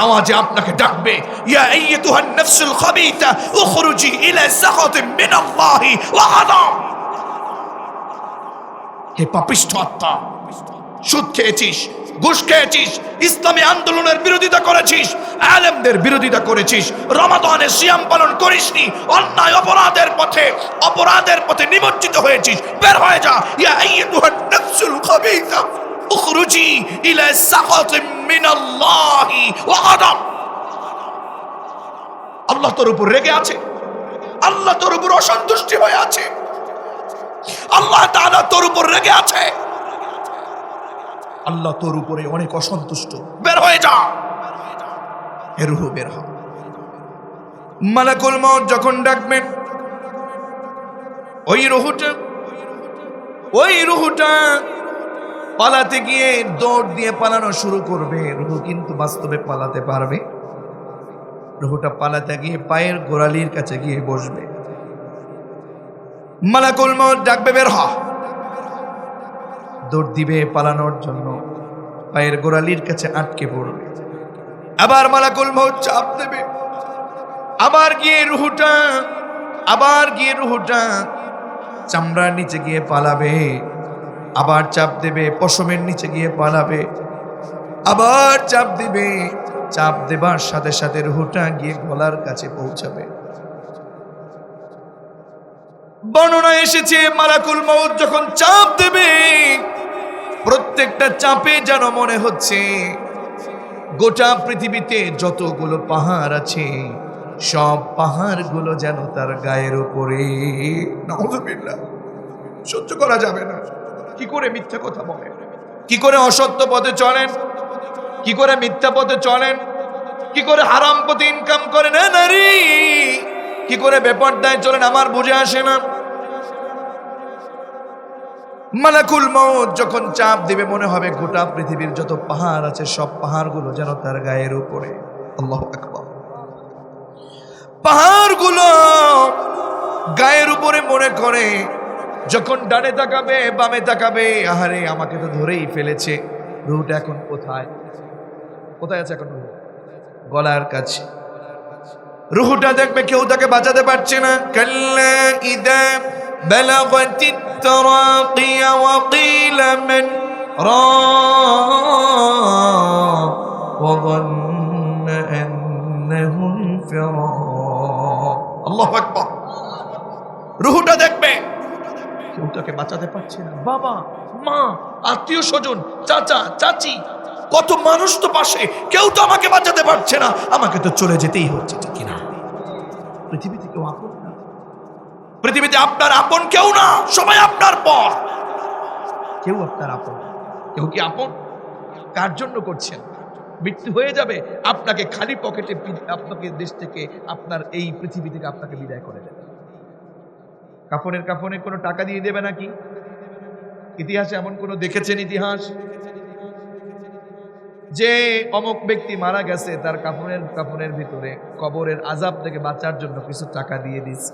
Speaker 1: আওয়াজে আপনাকে ডাকবে, ইয়া আইয়াতুহান নাফসুল খাবিসা উখরুজি ইলা সাখাতিন মিনাল্লাহি ওয়া আযাব। হে পাপিষ্ঠ আত্মা, সুদ খেয়েছিস, ঘুষ খেয়েছিস, ইসলামী আন্দোলনের বিরোধিতা করেছিস, আলেমদের বিরোধিতা করেছিস, রমাদানে সিয়াম পালন করিসনি, অন্যায় অপরাধের পথে নিমজ্জিত হয়েছিস, বের হয়ে যা। ইয়া আইয়াতুহান নাফসুল খাবিসা উখরুজি ইলা সাখাতিন মিনাল্লাহি ওয়া আযাব। আল্লাহ তোর উপর রেগে আছে, আল্লাহ তোর উপর অসন্তুষ্টি হয়ে আছে, আল্লাহ তাআলা তোর উপর রেগে আছে, আল্লাহ তোর উপরে অনেক অসন্তুষ্ট, বের হয়ে যা। রূহ বের হ। মালাকুল মউত যখন ডাকবেন, ওই রূহটা পালাতে গিয়ে দৌড় দিয়ে পালানো শুরু করবে। রূহ কিন্তু বাস্তবে পালাতে পারবে? রূহটা পালাতে গিয়ে পায়ের গোড়ালির কাছে গিয়ে বসবে। মালাকুল মউত ডাকবে, বের হ। দৌড় দিবে পালানোর জন্য, পায়ের গোড়ালির কাছে আটকে পড়বে। আবার মালাকুল মউত চাপ দেবে, আবার গিয়ে রূহটা চামড়ার নিচে গিয়ে পালাবে, আবার চাপ দেবে, পশমের নিচে গিয়ে পালাবে, আবার চাপ দিবে, চাপ দেবার সাথে সাথে রূহটা গিয়ে গলার কাছে পৌঁছাবে। বর্ণনা এসেছে, মালাকুল মউত যখন চাপ দেবে, প্রত্যেকটা চাপে যেন মনে হচ্ছে গোটা পৃথিবীতে যতগুলো পাহাড় আছে সব পাহাড়গুলো যেন তার গায়ের উপরে। নাউযুবিল্লাহ, সহ্য করা যাবে না। কি করে মিথ্যা কথা বলেন, কি করে অসত্য পথে চলেন, কি করে মিথ্যা পথে চলেন, কি করে হারাম পথে ইনকাম করেন, নারী কি করে বেপরদায় চলেন, আমার বুঝে আসে না। মালাকুল মউত যখন চাপ দিবে, মনে হবে গোটা পৃথিবীর যত পাহাড় আছে সব পাহাড়গুলো যেন তার গায়ের উপরে। আল্লাহু আকবার। পাহাড়গুলো গায়ের উপরে মনে করে, যখন ডানে তাকাবে বামে তাকাবে, আহারে আমাকে তো ধরেই ফেলেছে। রূহটা এখন কোথায়? কোথায় আছে এখন? গলার কাছে। রূহটা দেখবে কেউ তাকে বাঁচাতে পারছে না। কাল্লা ইদা বালাগাতিত তারাকিয়া ওয়া কিলা মান রাক ওয়া যান্না আন্নাহু ফিরাক। আল্লাহু আকবার। রূহটা দেখবে কেউ তাকে বাঁচাতে পারছে না। বাবা মা, আত্মীয় স্বজন, চাচা চাচি, কত মানুষ তো পাশে, কেউ তো আমাকে বাঁচাতে পারছে না, আমাকে তো চলে যেতেই হচ্ছে, ঠিক কিনা? পৃথিবীতে কেউ আপন না, পৃথিবীতে আপনার আপন কেউ না, সবাই আপনার পর। কেউ আপনার আপন, কেউ কি আপন? কার জন্য করছেন? মৃত্যু হয়ে যাবে, আপনাকে খালি পকেটে আপনাকে দেশ থেকে, আপনার এই পৃথিবী থেকে আপনাকে বিদায় করে দেবে। কাফনে কোনো টাকা দিয়ে দেবে নাকি? ইতিহাসে এমন কোনো দেখেছেন ইতিহাস যে অমুক ব্যক্তি মারা গেছে, তার কাফনের ভিতরে কবরের আযাব থেকে বাঁচার জন্য কিছু টাকা দিয়ে দিচ্ছে?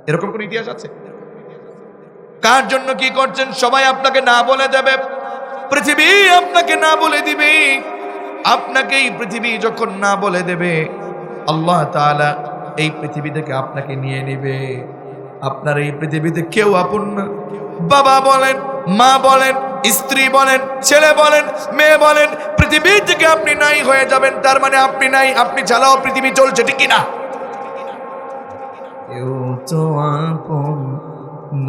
Speaker 1: এরকম কোন ইতিহাস আছে? কার জন্য কি করছেন সবাই আপনাকে না বলে দেবে, পৃথিবী আপনাকে না বলে দিবে। আপনাকে এই পৃথিবী যখন না বলে দেবে, আল্লাহ তাআলা এই পৃথিবী থেকে আপনাকে নিয়ে নেবে। আপনার এই পৃথিবীতে কেউ আপন না। বাবা বলেন, মা বলেন, স্ত্রী বলেন, ছেলে বলেন, মেয়ে বলেন, পৃথিবী থেকে আপনি নাই হয়ে যাবেন। তার মানে আপনি নাই, আপনি চালাও পৃথিবী চলছে, ঠিক কিনা? কেউ তো আপন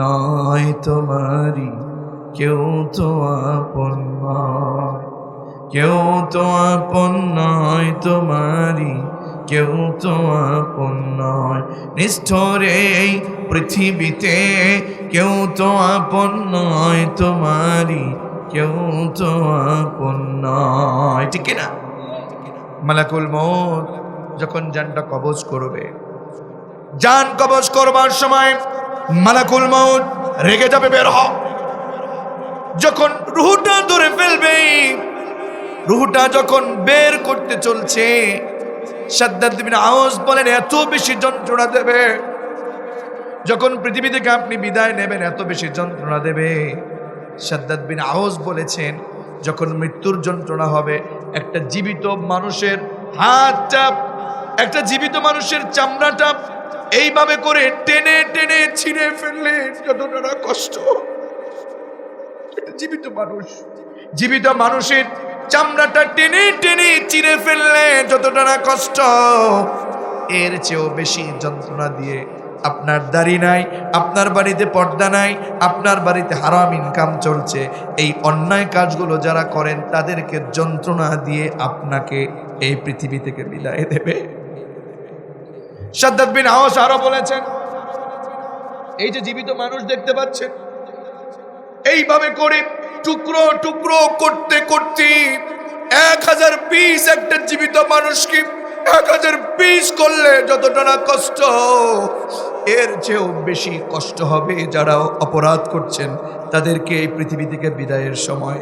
Speaker 1: নয় তোমারি, কেউ তো আপন নয়, কেউ তো আপন নয় তোমারি, কেউ তো আপন নয়। নিষ্ঠুর এই পৃথিবীতে কেউ তো আপন নয় তোমারি, কেউ তো আপন নয়, ঠিক কিনা? মালাকুল মউত যখন জানটা কবজ করবে, জান কবজ করবার সময় মালাকুল মউত রেগে যাবে, বের হ। যখন রুহটা ধরে ফেলবে, রুহটা যখন বের করতে চলছে, শাদ্দাদ বিন আওস বলেন এত বেশি যন্ত্রণা দেবে, যখন পৃথিবী থেকে আপনি বিদায় নেবেন এত বেশি যন্ত্রণা দেবে। শাদ্দাদ বিন আওস বলেছেন যখন মৃত্যুর যন্ত্রণা হবে, একটা জীবিত মানুষের হাতটা, একটা জীবিত মানুষের চামড়াটা এইভাবে করে টেনে টেনে ছিঁড়ে ফেললে যতটা কষ্ট, জীবিত মানুষ, জীবিত মানুষের চামড়াটা টেনে টেনে চিরে ফেললে যতটা না কষ্ট, এর চেয়েও বেশি যন্ত্রণা দিয়ে আপনার দাড়ি নাই, আপনার বাড়িতে পর্দা নাই, আপনার বাড়িতে হারাম ইনকাম চলছে, এই অন্যায় কাজগুলো যারা করেন তাদেরকে যন্ত্রণা দিয়ে আপনাকে এই পৃথিবী থেকে বিদায় দেবে। শাদ্দাদ বিন আওস আরো বলেছেন, এই যে জীবিত মানুষ দেখতে পাচ্ছেন, এইভাবে করে টুকরো টুকরো করতে করতে 1000 পিস একটা জীবিত মানুষকে 1000 পিস করলে যতটা না কষ্ট, এর চেয়েও বেশি কষ্ট হবে যারা অপরাধ করছেন তাদেরকে এই পৃথিবী থেকে বিদায়ের সময়।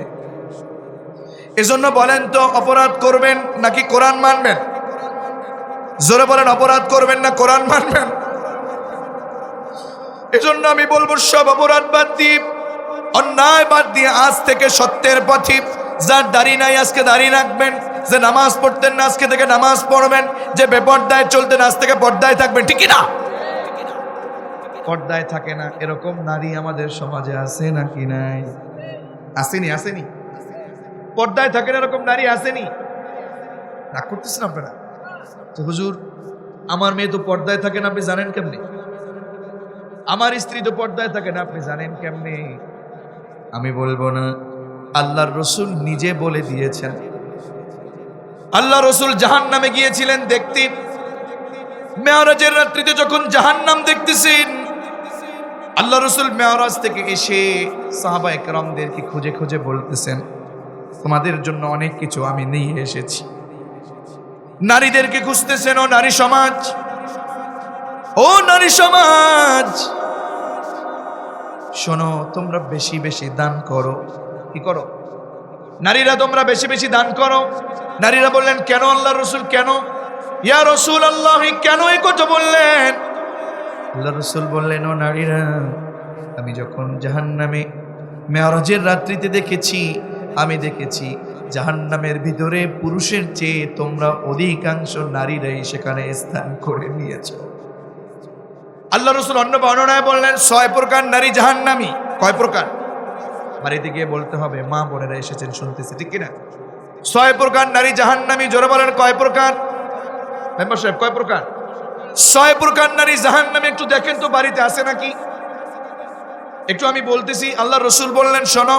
Speaker 1: এজন্য বলেন তো, অপরাধ করবেন নাকি কোরআন মানবেন? জোরে বলেন, অপরাধ করবেন না কোরআন মানবেন? এজন্য আমি বলবো সব অপরাধ বাদ দিয়ে, অন্যায় বাদ দিয়ে আজ থেকে সত্যের পথে, যার দাড়ি নাই আজকে দাড়ি রাখবেন, যে নামাজ পড়তেন না আজকে থেকে নামাজ পড়বেন, যে বেপর্দায় চলতেন আজ থেকে পর্দায় থাকবেন, ঠিক না? পর্দায় থাকে না এরকম নারী আমাদের সমাজে আছে নাকি নাই? আসেনি? আসেনি? পর্দায় থাকেন এরকম নারী আসেনি? রাগ করতেছেন আপনারা? তো হুজুর আমার মেয়ে তো পর্দায় থাকে না, আপনি জানেন কেমনে? আমার স্ত্রী তো পর্দায় থাকে না, আপনি জানেন কেমনে? আমি বলবো না, আল্লাহর রসুল নিজে বলে দিয়েছেন। আল্লাহ রসুল জাহান্নামে গিয়েছিলেন দেখতে, মেরাজের রাত্রিতে যখন জাহান্নাম দেখতেছেন, আল্লাহ রসুল মেরাজ থেকে এসে সাহাবায়ে কেরামদেরকে খুঁজে খুঁজে বলতেছেন, তোমাদের জন্য অনেক কিছু আমি নিয়ে এসেছি। নারীদেরকে খুঁজতেছেন, ও নারী সমাজ, ও নারী সমাজ শোনো, তোমরা বেশি বেশি দান করো। কি করো? নারীরা তোমরা বেশি বেশি দান করো। নারীরা বললেন, কেন আল্লাহ রসুল, কেন? ইয়া রসুল আল্লাহ, কেন এই কথা বললেন? আল্লাহ রসুল বললেন, ও নারীরা, আমি যখন জাহান্নামে মেরাজের রাত্রিতে দেখেছি, আমি দেখেছি জাহান্নামের ভিতরে পুরুষের চেয়ে তোমরা অধিকাংশ নারীরাই সেখানে স্থান করে নিয়েছ। আল্লাহ রসুল অন্য বর্ণনায় বললেন 6 প্রকার নারী জাহান্নামী। কয় প্রকার? বাড়িতে গিয়ে বলতে হবে, মা বোনেরা এসেছেন শুনতেছি, ঠিক কিনা? 6 প্রকার নারী জাহান্নামী। জোরে বলেন, কয় প্রকার? মেম্বার সাহেব, কয় প্রকার? 6 প্রকার নারী জাহান্নামী। একটু দেখেন তো বাড়িতে আছে নাকি। একটু আমি বলতেছি, আল্লাহ রসুল বললেন, শোনো,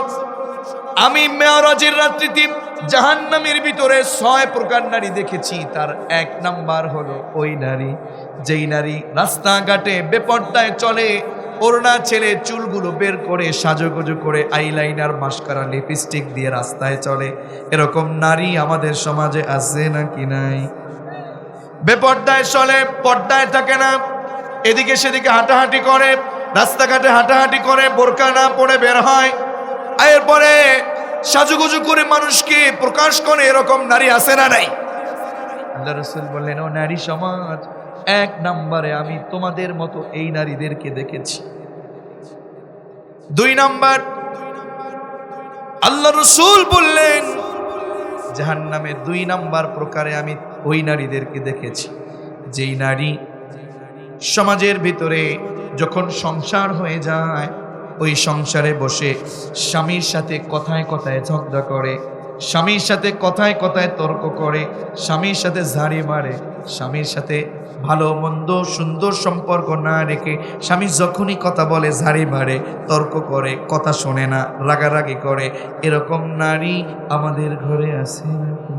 Speaker 1: আমি মেরাজের রাত্রিতে জাহান্নামের ভিতরে 6 প্রকার নারী দেখেছি। তার 1 নাম্বার হলো ওই নারী, যেই নারী রাস্তাঘাটে বেপর্দায় চলে, ওড়না ছেলে চুলগুলো বের করে সাজুগুজু করে আইলাইনার মাস্কারা লিপস্টিক দিয়ে রাস্তায় চলে। এরকম নারী আমাদের সমাজে আছে নাকি নাই? বেপর্দায় চলে, পর্দায় থাকে না, এদিকে সেদিকে হাঁটাহাঁটি করে, রাস্তাঘাটে হাঁটাহাঁটি করে, বোরকা না পরে বের হয়, এরপরে সাজুগুজু করে মানুষকে প্রকাশ করে। এরকম নারী আছে না নাই? আল্লাহ রাসূল বললেন, ও নারী সমাজ, 1 নম্বরে আমি তোমাদের মতো এই নারীদেরকে দেখেছি। 2 নাম্বার, আল্লাহ রাসূল বললেন জাহান্নামে 2 নাম্বার প্রকারে আমি ওই নারীদেরকে দেখেছি, যেই নারী সমাজের ভিতরে যখন সংসার হয়ে যায়, ওই সংসারে বসে স্বামীর সাথে কথায় কথায় ঝগড়া করে, স্বামীর সাথে কথায় কথায় তর্ক করে, স্বামীর সাথে ঝাড়ি মারে, স্বামীর সাথে ভালো মন্দ সুন্দর সম্পর্ক না রেখে স্বামী যখনই কথা বলে ঝাড়ি মারে, তর্ক করে, কথা শোনে না, রাগারাগি করে। এরকম নারী আমাদের ঘরে আছে নাকি?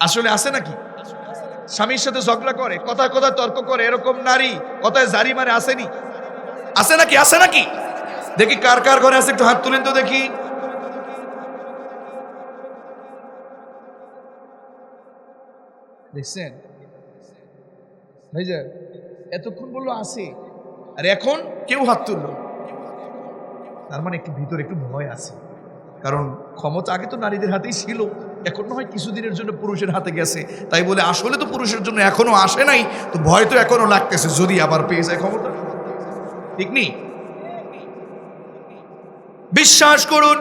Speaker 1: আসলে আছে নাকি? স্বামীর সাথে ঝগড়া করে, কথায় কথায় তর্ক করে, এরকম নারী কথায় ঝাড়ি মারে, আসেনি? আছে নাকি? আছে নাকি? দেখি কার কার ঘরে আছে, একটু হাত তুলেন তো দেখি। দেখছেন ভাইজান, এতক্ষণ বললো আছে, আর এখন কেউ হাত তুললো। তার মানে একটু ভিতরে একটু ভয় আছে, কারণ ক্ষমতা আগে তো নারীদের হাতেই ছিল, এখন না হয় কিছুদিনের জন্য পুরুষের হাতে গেছে, তাই বলে আসলে তো পুরুষের জন্য এখনো আসে নাই, তো ভয় তো এখনো লাগতেছে যদি আবার পেয়ে যায় ক্ষমতা। ঠিক নেই? বিশ্বাস করুন,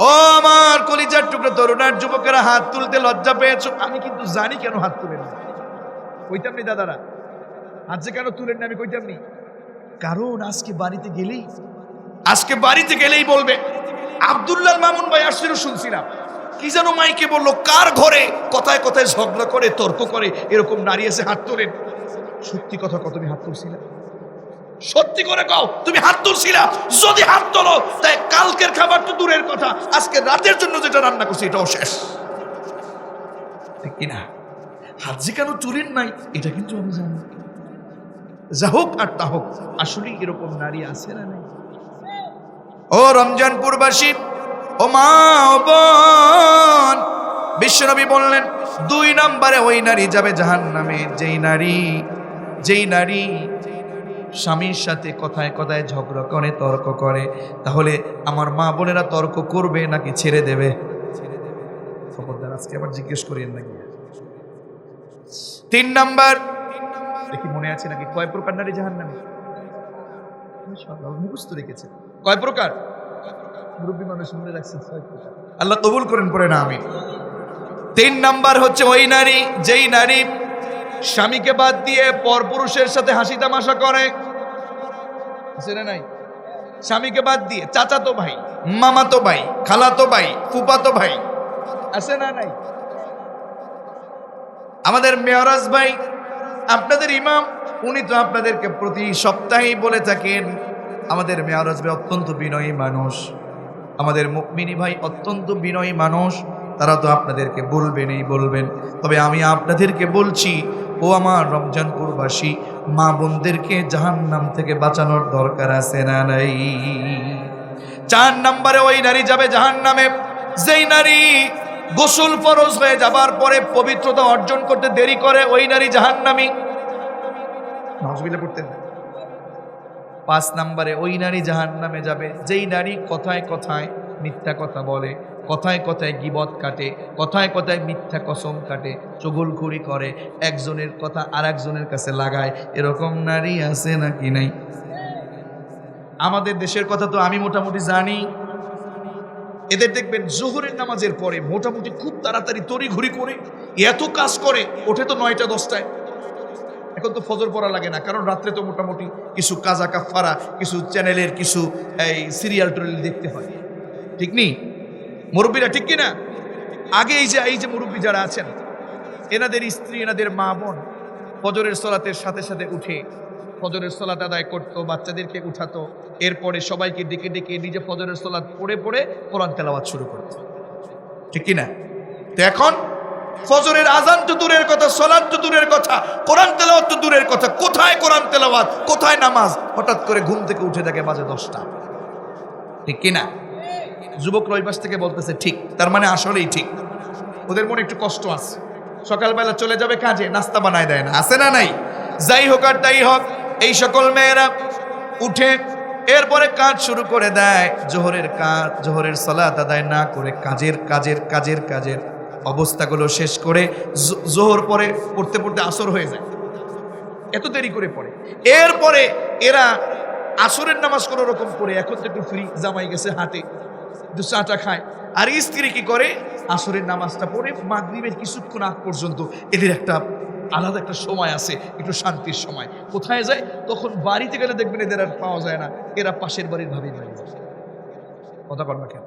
Speaker 1: ও আমার কলিজার টুকরা তরুণার যুবকেরা, হাত তুলতে লজ্জা পেয়েছো, আমি কিন্তু জানি কেন হাত তুলেন না। কইতাম নি দাদারা, হাত যে কেন তুলেন না আমি কইতাম নি, কারণ আজকে বাড়িতে গেলেই বলবে আব্দুল্লাহ মামুন ভাই আসছিল, শুনছিলাম কি যেন মাইকে বললো, কার ঘরে কথায় কথায় ঝগড়া করে, তর্ক করে, এরকম নারী এসে হাত তোলেন। সত্যি কথা কত, তুমি হাত তুলছিলা? সত্যি করে কও, তুমি হাত তুলছিলা? যদি হাত তোলো, তাই কালকের খাবার তো দূরের কথা, আজকে রাতের জন্য যেটা রান্না করছি এটাও শেষ। ঠিক কিনা? হাত যে কেন তুলেন নাই এটা কিন্তু আমি জানি। যা হোক আর তা হোক, আসলে এরকম নারী আছে না নাই? ও রমজানপুরবাসী, ও মা, ও বোন, বিশ্বনবী বললেন 2 নম্বরে ওই নারী যাবে জাহান্নামে, যেই নারী স্বামীর সাথে কথায় কথায় ঝগড়া করে, তর্ক করে। তাহলে আমার মা বোনেরা তর্ক করবে নাকি ছেড়ে দেবে? খবরদার আজকে আবার জিজ্ঞেস করেন নাকি। 3 নাম্বার, দেখি মনে আছে নাকি, কয় প্রকার নারী জাহান্নামে? মুখস্থ রেখেছে কয় প্রকার? মুরব্বী মানুষ মনে রাখছেন 6 প্রকার। আল্লাহ কবুল করেন, পড়ে না আমি। 3 নাম্বার হচ্ছে ওই নারী, যেই নারী স্বামীকে বাদ দিয়ে পরপুরুষের সাথে হাসি তামাশা করে। আছে না নাই? স্বামীকে বাদ দিয়ে চাচাতো ভাই, মামাতো ভাই, খালাতো ভাই, ফুফাতো ভাই, আছে না নাই? আমাদের মেয়রাজ ভাই, আপনাদের ইমাম, উনি তো আপনাদেরকে প্রতি সপ্তাহেই বলে থাকেন, আমাদের মেয়রাজ ভাই অত্যন্ত বিনয়ী মানুষ, আমাদের মুমিনী ভাই অত্যন্ত বিনয়ী মানুষ, তারা তো আপনাদেরকে বলবেন। তবে আমি আপনাদেরকে বলছি, ও আমার রমজানপুরবাসী মা বোনদেরকে জাহান্নাম থেকে বাঁচানোর দরকার আছে না নাই? 4 নম্বরে ওই নারী যাবে জাহান্নামে, যেই নারী গোসল ফরজ হয়ে যাবার পরে পবিত্রতা অর্জন করতে দেরি করে, ওই নারী জাহান্নামী। নাউজুবিল্লাহ পড়তেন। 5 নম্বরে ওই নারী জাহান্নামে যাবে, যেই নারী কথায় কথায় মিথ্যা কথা বলে, কথায় কথায় গীবত কাটে, কথায় কথায় মিথ্যা কসম কাটে, চুগলখড়ি করে, একজনের কথা আরেকজনের কাছে লাগায়। এরকম নারী আছে নাকি নাই? আমাদের দেশের কথা তো আমি মোটামুটি জানি। এদের দেখবেন জোহরের নামাজের পরে মোটামুটি খুব তাড়াতাড়ি তড়িঘড়ি করে এত কাজ করে, ওঠে তো 9টা 10টায়। এখন তো ফজর পড়া লাগে না, কারণ রাত্রে তো মোটামুটি কিছু কাজা কাফারা, কিছু চ্যানেলের কিছু এই সিরিয়াল টিরিয়াল দেখতে হয়। ঠিক নেই মুরব্বীরা? ঠিক কিনা? আগে এই যে মুরব্বী যারা আছেন, এনাদের স্ত্রী, এনাদের মা বোন ফজরের সালাতের সাথে সাথে উঠে ফজরের সালাত আদায় করতো, বাচ্চাদেরকে উঠাতো, এরপরে সবাইকে ডেকে ডেকে নিজে ফজরের সালাত পড়ে পড়ে কোরআন তেলাওয়াত শুরু করতো, ঠিক কিনা? তো এখন ফজরের আজান তো দূরের কথা, সালাত তো দূরের কথা, কোরআন তেলাওয়াত তো দূরের কথা। কোথায় কোরআন তেলাওয়াত, কোথায় নামাজ? হঠাৎ করে ঘুম থেকে উঠে দেখে বাজে 10টা, ঠিক কিনা? যুবকরা ওই পাশ থেকে বলতেছে ঠিক, তার মানে আসলেই ঠিক। ওদের মনে একটু কষ্ট আছে, সকালবেলা চলে যাবে কাজে, নাস্তা বানায় দেয় না, আছে না নাই? যাই হোক আর তাই হোক, এই সকল মেয়েরা উঠে এরপরে কাজ শুরু করে দেয়। জোহরের কাজ, জোহরের সালাত আদায় না করে কাজের অবস্থাগুলো শেষ করে জোহর পরে পড়তে পড়তে আসর হয়ে যায়, এত দেরি করে পড়ে। এরপরে এরা আসরের নামাজ কোনো রকম করে, এখন তো একটু ফ্রি, জামাই গেছে হাতে, একটু চাটা খায়। আর স্ত্রী কি করে, আসরের নামাজটা পড়ে মাগরিবের কিছুক্ষণ আগ পর্যন্ত এদের একটা আলাদা একটা সময় আছে, একটু শান্তির সময়। কোথায় যায়? তখন বাড়িতে গেলে দেখবেন এদের আর পাওয়া যায় না, এরা পাশের বাড়ির ভাবি বাড়ি যায়। কথা কর না কেন?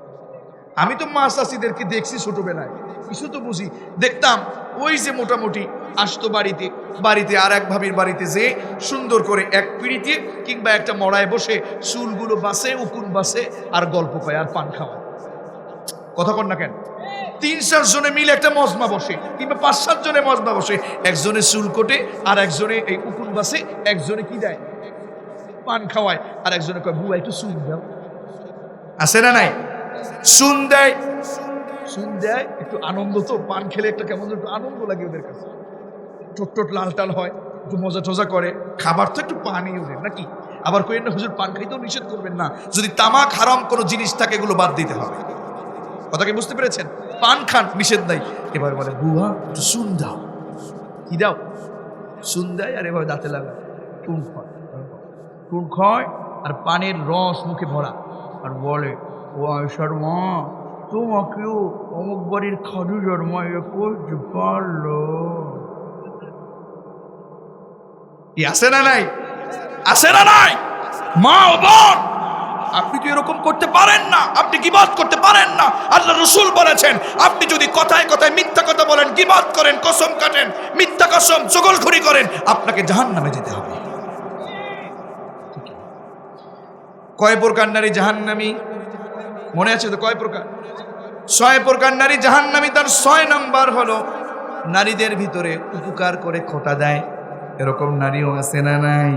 Speaker 1: আমি তো মা চাষিদেরকে দেখছি ছোটবেলায়, কিছু তো বুঝি, দেখতাম ওই যে মোটামুটি আসতো বাড়িতে আর এক ভাবির বাড়িতে, যে সুন্দর করে এক পিড়িতে কিংবা একটা মড়ায় বসে চুলগুলো বাসে, উকুন বাসে, আর গল্প কয় আর পান খাওয়ায়। কথা কর না কেন? 3-4 জনে মিলে একটা মজমা বসে, কিংবা 5-7 জনে মজমা বসে, একজনে চুল কোটে, আর একজনে এই উকুন বাসে, একজনে কি দেয়, পান খাওয়ায়, আর একজনে কয় বুয়া একটু চুল দাও, আছে না নাই? চুন দেয়, একটু আনন্দ, তো পান খেলে একটা কেমন একটু আনন্দ লাগে ওদের কাছে, ঠোঁট লাল টাল হয়, একটু মজা টজা করে। খাবার তো একটু পানি ওদের নাকি? আবার কই না হুজুর পান খাইতেও নিষেধ করবেন না, যদি তামাক হারাম কোনো জিনিস থাকে এগুলো বাদ দিতে হবে। কথা কি বুঝতে পেরেছেন? পান খান, নিষেধ নাই। এবার বলে বুয়া একটু চুন দাও, কি দাও? চুন দেয়, আর এভাবে দাঁতে লাগা চুন খায়, আর পানের রস মুখে ভরা, আর বলে ও আয়সার মা, তোমাকেও অমুক বাড়ির খাদু জন্মাইয়া করতে পারলো। কি আছে না নাই? আছে না নাই? মা ও বোন, আপনি তো এরকম করতে পারেন না, আপনি গীবত করতে পারেন না। আল্লাহ রাসূল বলেছেন, আপনি যদি কথায় কথায় মিথ্যা কথা বলেন, গীবত করেন, কসম কাটেন, মিথ্যা কসম, চগলখড়ি করেন, আপনাকে জাহান্নামে যেতে হবে। কয় প্রকার নারী জাহান্নামী মনে আছে তো? কয় প্রকার? 6 প্রকার নারী জাহান্নামী। তার 6 নাম্বার হলো নারীদের ভিতরে উপকার করে খোটা দেয়, এরকম নারীও আছে না নাই?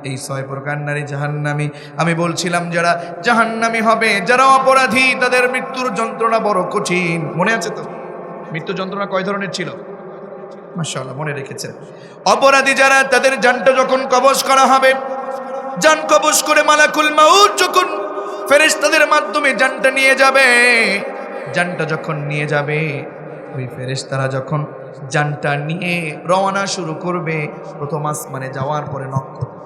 Speaker 1: এই 6 প্রকার নারী জাহান্নামী। আমি বলছিলাম যারা জাহান্নামী হবে, যারা অপরাধী, তাদের মৃত্যুর যন্ত্রণা বড় কঠিন। মনে আছে তো মৃত্যু যন্ত্রণা কয় ধরনের ছিল? মাশাআল্লাহ মনে রেখেছেন। অপরাধী যারা, তাদের জানটা যখন কবজ করা হবে, জান কবজ করে মালাকুল মাউত যখন ফেরেশতাদের মাধ্যমে জানটা নিয়ে যাবে, জানটা যখন নিয়ে যাবে, ওই ফেরেশতারা যখন জানটা নিয়ে রওনা শুরু করবে, প্রথম আসমানে যাওয়ার পরে নক করবে,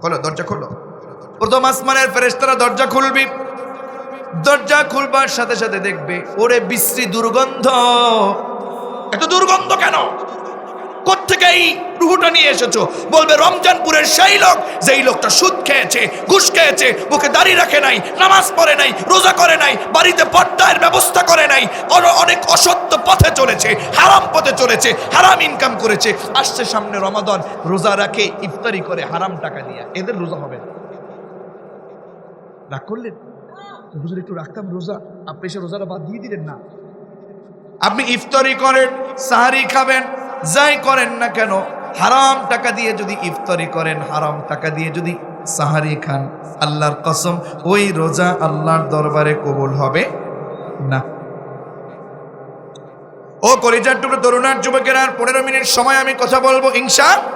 Speaker 1: খোলো দরজা খোলো। প্রথম আসমানের ফেরেশতারা দরজা খুলবে, দরজা খুলবার সাথে সাথে দেখবে ওরে বিশ্রী দুর্গন্ধ। এত দুর্গন্ধ কেন? কোত্থেকে এই রুহুটা নিয়ে এসেছো? বলবে রমজানপুরের সেই লোক, যেই লোকটা সুদ খেয়েছে, ঘুষ খেয়েছে, মুখে দাড়ি রাখে নাই, নামাজ পড়ে নাই, রোজা করে নাই, বাড়িতে পর্দার ব্যবস্থা করে নাই, অনেক অসত্য পথে চলেছে, হারাম পথে চলেছে, হারাম ইনকাম করেছে, আসছে সামনে রমাদান, রোজা রাখে, ইফতারি করে হারাম টাকা দিয়ে, এদের রোজা হবে না। রাগ করলেন? হুজুর একটু রাখতাম রোজা, আপনি এসে রোজাটা বাদ দিয়ে দিলেন না। আপনি ইফতারি করেন, সাহারি খাবেন, যাই করেন না কেন, হারাম টাকা দিয়ে যদি ইফতারি করেন, হারাম টাকা দিয়ে যদি সাহারি খান, আল্লাহর কসম ওই রোজা আল্লাহর দরবারে কবুল হবে না। ও কলিজার টুকরো তরুণার যুবকেরা, আর 15 মিনিট সময় আমি কথা বলবো ইনশাআল্লাহ।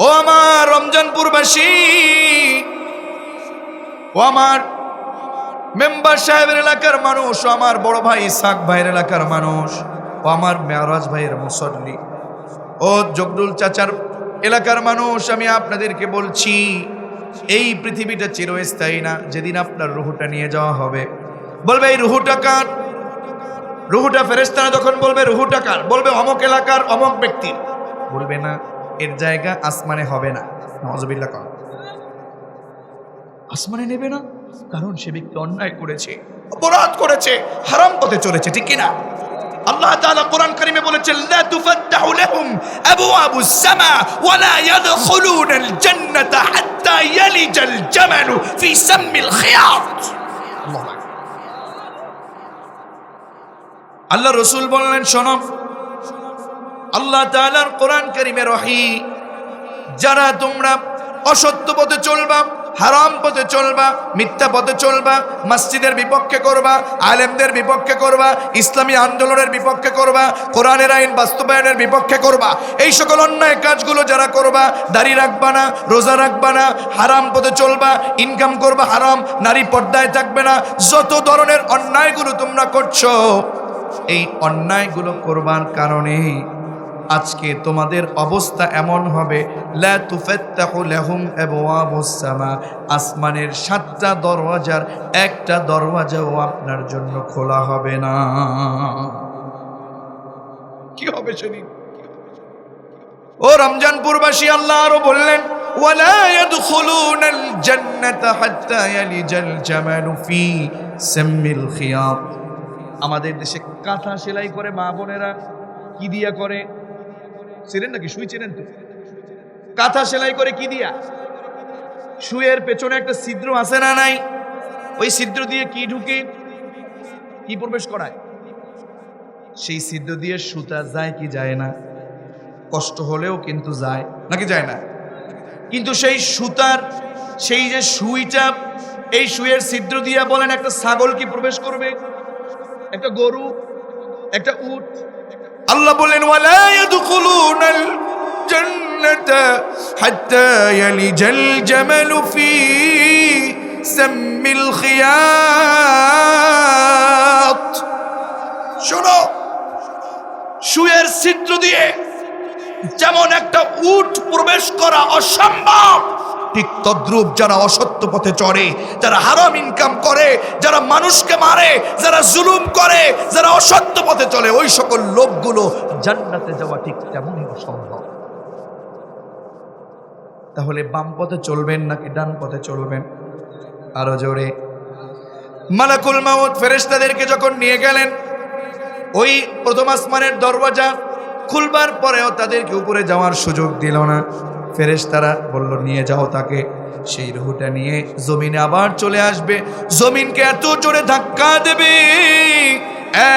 Speaker 1: ও আমার রমজানপুরবাসী, ও আমার মেম্বার সাহেবের এলাকার মানুষ, ও আমার বড় ভাই ইসাক ভাইয়ের এলাকার মানুষ, ও আমার মেয়ারাজ ভাইয়ের মুসল্লি, ও জগদুল চাচার এলাকার মানুষ, আমি আপনাদেরকে বলছি, এই পৃথিবীটা চিরস্থায়ী না। যেদিন আপনার রুহুটা নিয়ে যাওয়া হবে, বলবে এই রুহুটা কার? রুহুটা ফেরেশতারা যখন বলবে রুহুটা কার, বলবে অমুক এলাকার অমুক ব্যক্তির। বলবে না, এর জায়গা আসমানে হবে না। নাউযুবিল্লাহ। আসমানে নেবে না, কারণ সে ব্যক্তি অন্যায় করেছে, অপরাধ করেছে, হারাম পথে চলেছে, ঠিক কিনা? আল্লাহ তাআলা কোরআন কারীমে বলেছেন লা তুফাত্তাহু লাহুম আবওয়াবুস সামা ওয়া লা ইয়াদখুলুনাল জান্নাতা হাত্তা ইয়ালিজাল জামালু ফি সাম্মিল খিয়াত। আল্লাহ রাসূল বললেন শোনো, আল্লাহ তাআলার কোরআন কারীমের ওহী, যারা তোমরা অসত্য পথে চলবা, হারাম পথে চলবা, মিথ্যা পথে চলবা, মসজিদের বিপক্ষে করবা, আলেমদের বিপক্ষে করবা, ইসলামী আন্দোলনের বিপক্ষে করবা, কোরআনের আইন বাস্তবায়নের বিপক্ষে করবা, এই সকল অন্যায় কাজগুলো যারা করবা, দাড়ি রাখবা না, রোজা রাখবা না, হারাম পথে চলবা, ইনকাম করবা হারাম, নারী পর্দায় থাকবে না, যত ধরনের অন্যায়গুলো তোমরা করছো, এই অন্যায়গুলো করবার কারণে আজকে তোমাদের অবস্থা এমন হবে, লা তুফাত্তাহু লাহুম আবওয়াবুস সামা, আসমানের 7টা দরওয়াজার একটা দরওয়াজাও আপনার জন্য খোলা হবে না। কি হবে সেদিন? ও রমজানপুরবাসী, আল্লাহ আরো বললেন ওয়ালা ইয়াদখুলুনাল জান্নাতা হাত্তা ইয়ালিজাল জামালু ফি সাম্মিল খিয়াত। আমাদের দেশে কাঁথা সেলাই করে মা বোনেরা, কি দিয়া করে চেনেন নাকি? সুই চেনেন তো? কাঁথা সেলাই করে কি দিয়া? সুইয়ের পেছনে একটা ছিদ্র আছে না নাই? ওই ছিদ্র দিয়ে কি ঢুকে, কি প্রবেশ করায়? সেই ছিদ্র দিয়ে সুতা যায় কি যায় না? কষ্ট হলেও কিন্তু যায়, নাকি যায় না? কিন্তু সেই সুতার সেই যে সুইটা, এই সুইয়ের ছিদ্র দিয়া বলেন একটা ছাগল কি প্রবেশ করবে? একটা গরু, একটা উট? আল্লাহ বলেন ওয়ালা ইয়াদখুলুনাল জান্নাতা হাত্তা ইয়ালিজাল জামালু ফি সাম্মিল খিয়াত। শোনো, সুয়ের ছিদ্র দিয়ে যেমন একটা উট প্রবেশ করা অসম্ভব, ঠিক তদ্রূপ যারা অসত্য পথে চড়ে, যারা হারাম ইনকাম করে, যারা মানুষকে মারে, যারা জুলুম করে, যারা অসত্য পথে চলে, ওই সকল লোকগুলো জান্নাতে যাওয়া ঠিক তেমনই অসম্ভব। তাহলে বাম পথে চলবেন নাকি ডান পথে চলবেন? আরো জোরে। মালাকুল মাউত ফেরেশতাদেরকে যখন নিয়ে গেলেন, ওই প্রথম আসমানের দরওয়াজা খুলবার পরেও তাদেরকে উপরে যাওয়ার সুযোগ দিল না। ফেরেশতারা বলল নিয়ে যাও তাকে। সেই রুহটা নিয়ে জমিনে আবার চলে আসবে, জমিনকে এত জোরে ধাক্কা দেবে,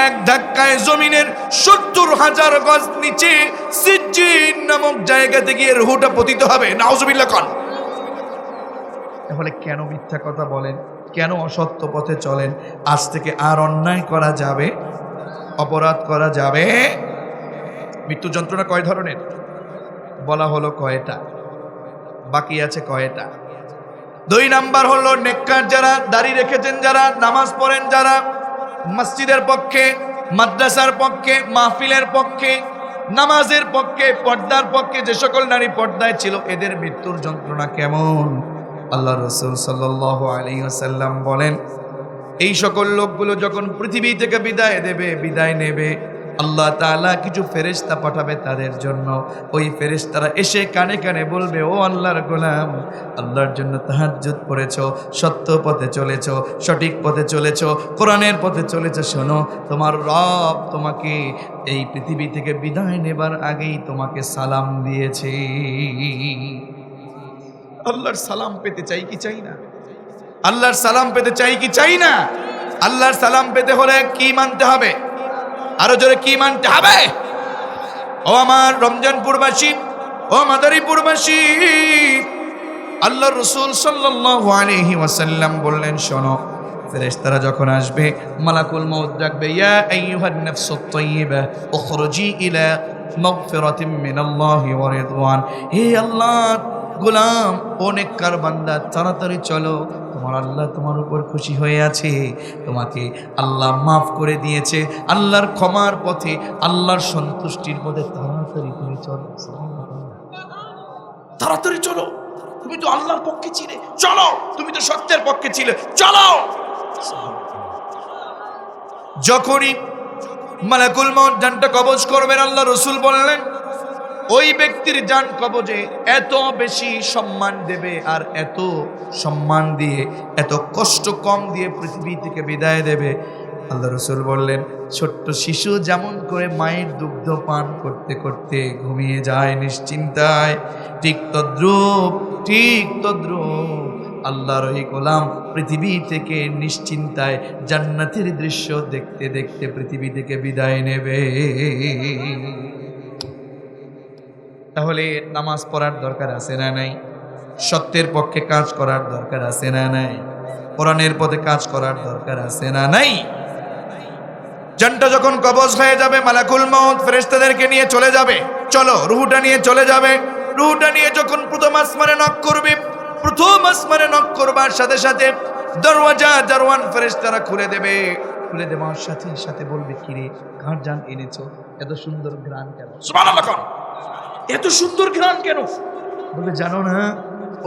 Speaker 1: এক ধাক্কায় জমিনের 70,000 গজ নিচে সিজ্জিন নামক জায়গাতে গিয়ে রুহটা পতিত হবে। নাউজুবিল্লাহ খান। তাহলে কেন মিথ্যা কথা বলেন, কেন অসত্য পথে চলেন? আজ থেকে আর অন্যায় করা যাবে, অপরাধ করা যাবে। মৃত্যু যন্ত্রণা কয় ধরনের বলা হলো, কয়টা? বাকি আছে কয়টা? 2 নাম্বার হলো নেককার যারা, দাড়ি রেখেছেন যারা, নামাজ পড়েন যারা, মসজিদের পক্ষে, মাদ্রাসার পক্ষে, মাহফিলের পক্ষে, নামাজের পক্ষে, পর্দার পক্ষে যে সকল নারী পর্দায় ছিল, এদের মৃত্যুর যন্ত্রণা কেমন? আল্লাহ রাসূল সাল্লাল্লাহু আলাইহি ওয়াসাল্লাম বলেন, এই সকল লোকগুলো যখন পৃথিবী থেকে বিদায় নেবে, আল্লাহ তাআলা কিছু ফেরেশতা পাঠাবে তাদের জন্য। ওই ফেরেশতারা এসে কানে কানে বলবে, ও আল্লাহর গোলাম, আল্লাহর জন্য তাহাজ্জুদ পড়েছো, সত্য পথে চলেছো, সঠিক পথে চলেছো, কোরআনের পথে চলেছো, শোনো তোমার রব তোমাকে এই পৃথিবী থেকে বিদায় নেবার আগেই তোমাকে সালাম দিয়েছে। আল্লাহর সালাম পেতে চাই কি চাই না? আল্লাহর সালাম পেতে চাই কি চাই না? আল্লাহর সালাম পেতে হলে কি মানতে হবে? আরো জোরে কি মানতে হবে? ও আমার রমজানপুরবাসী, ও মাদারীপুরবাসী, আল্লাহ রাসূল সাল্লাল্লাহু আলাইহি ওয়াসাল্লাম বললেন, শোনো, ফেরেশতারা যখন আসবে, মালাকুল মউত ডাকবে, ইয়া আইয়ুহান নাফসুত তাইয়্যিবা উখরুজি ইলা মাগফিরাতিম মিনাল্লাহি ওয়া রিদওয়ান। হে আল্লাহ গোলাম, ও নেককার বান্দা, তাড়াতাড়ি চলো, তোমার আল্লাহ তোমার উপর খুশি হয়ে আছে, তোমাকে আল্লাহ মাফ করে দিয়েছে, আল্লাহর ক্ষমার পথে, আল্লাহর সন্তুষ্টির পথে তাড়াতাড়ি তুমি চলো, তাড়াতাড়ি চলো, তুমি তো আল্লাহর পক্ষে ছিলে, চলো, তুমি তো সত্যের পক্ষে ছিলে, চলো। যখনই মালাকুল মউত জানটা কবজ করবেন, আল্লাহ রাসূল বললেন, ওই ব্যক্তির জান কবজে এত বেশি সম্মান দেবে, আর এত সম্মান দিয়ে, এত কষ্ট কম দিয়ে পৃথিবী থেকে বিদায় দেবে, আল্লাহ রসুল বললেন, ছোট্ট শিশু যেমন করে মায়ের দুগ্ধ পান করতে করতে ঘুমিয়ে যায় নিশ্চিন্তায়, ঠিক তদ্রূপ আল্লাহর ওই গোলাম পৃথিবী থেকে নিশ্চিন্তায় জান্নাতের দৃশ্য দেখতে দেখতে পৃথিবী থেকে বিদায় নেবে। তাহলে নামাজ পড়ার দরকার আছে না নাই? সত্যের পক্ষে কাজ করার দরকার আছে না নাই? কোরআনের পথে কাজ করার দরকার আছে না নাই? জানটা যখন কবজ হয়ে যাবে, মালাকুল মউত ফেরেশতাদেরকে নিয়ে চলে যাবে। চলো, রুহটা নিয়ে চলে যাবে। রুহটা নিয়ে যখন প্রথম আসমানে নক করবে, প্রথম আসমানে নক করবার সাথে সাথে দরওয়াজা দারওয়ান ফেরেশতারা খুলে দেবে। খুলে দেওয়ার সাথে সাথে বলবে, কিরে কার জান এনেছো? এত সুন্দর ঘ্রাণ কেন? সুবহানাল্লাহ, এত সুন্দর ঘ্রাণ কেন? বলবে, জানো না,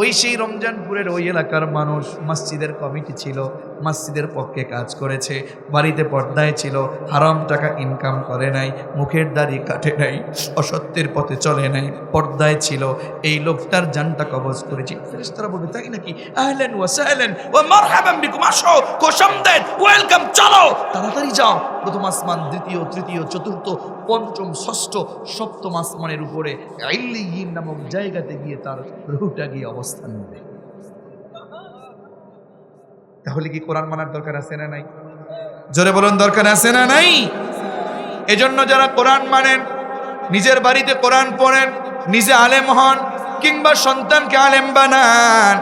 Speaker 1: ওই সেই রমজানপুরের ওই এলাকার মানুষ মসজিদের কমিটি ছিল, মসজিদের পক্ষে কাজ করেছে, বাড়িতে পর্দায় ছিল, হারাম টাকা ইনকাম করে নাই, মুখের দাড়ি কাটে নাই, অসত্যের পথে চলে নাই, পর্দায় ছিল, এই লোকটার জানটা কবজ করেছি। ফেরেশতারা বলবে, তাই নাকি? আহলান ওয়া সাহলান ওয়া মারহাবান বিকুম, আসো, খোশামদেদ, ওয়েলকাম, চলো তাড়াতাড়ি যাও। প্রথম আসমান, দ্বিতীয়, তৃতীয়, চতুর্থ, পঞ্চম, ষষ্ঠ, সপ্তম আসমানের উপরে ইল্লিয়িন নামক জায়গাতে গিয়ে তার রূহটা গিয়ে অবস্থান নেবে। তাহলে কি কোরআন মানার দরকার আছে না নাই? জোরে বলুন, দরকার আছে না নাই? এজন্য যারা কোরআন মানেন, নিজের বাড়িতে কোরআন পড়েন, নিজে আলেম হন, কিংবা সন্তানকে আলেম বানান।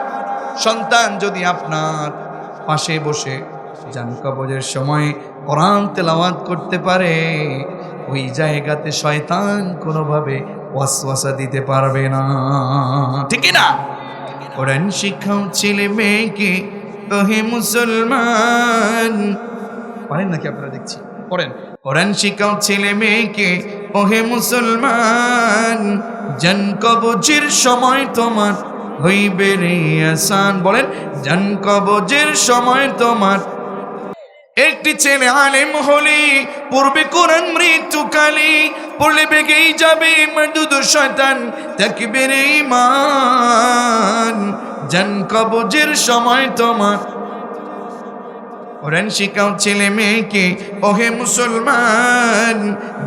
Speaker 1: সন্তান যদি আপনার পাশে বসে জান কবজের সময় কোরআন তেলাওয়াত করতে পারে, ওই জায়গাতে শয়তান কোনোভাবে ওয়াসওয়াসা দিতে পারবে না, ঠিক না? কোরআন শিখাও ছেলে মেয়েকে, ওহে মুসলমান। পড়েন নাকি আপনারা? দেখছি পড়েন। কোরআন শিখাও ছেলে মেয়েকে, ওহে মুসলমান, জান কবজের সময় তোমার হইবে রে আসান। বলেন, জান কবজের সময় তোমার। একটি ছেলে আলেম হলি পড়বে কোরআন মৃত্যুকালে, পড়লে বেগেই যাবে মরদুদ শয়তান, থাকবে রে ঈমান। জান কবজের সময় তোমার। কোরআন শিখাও ছেলে মেয়েকে, ওহে মুসলমান,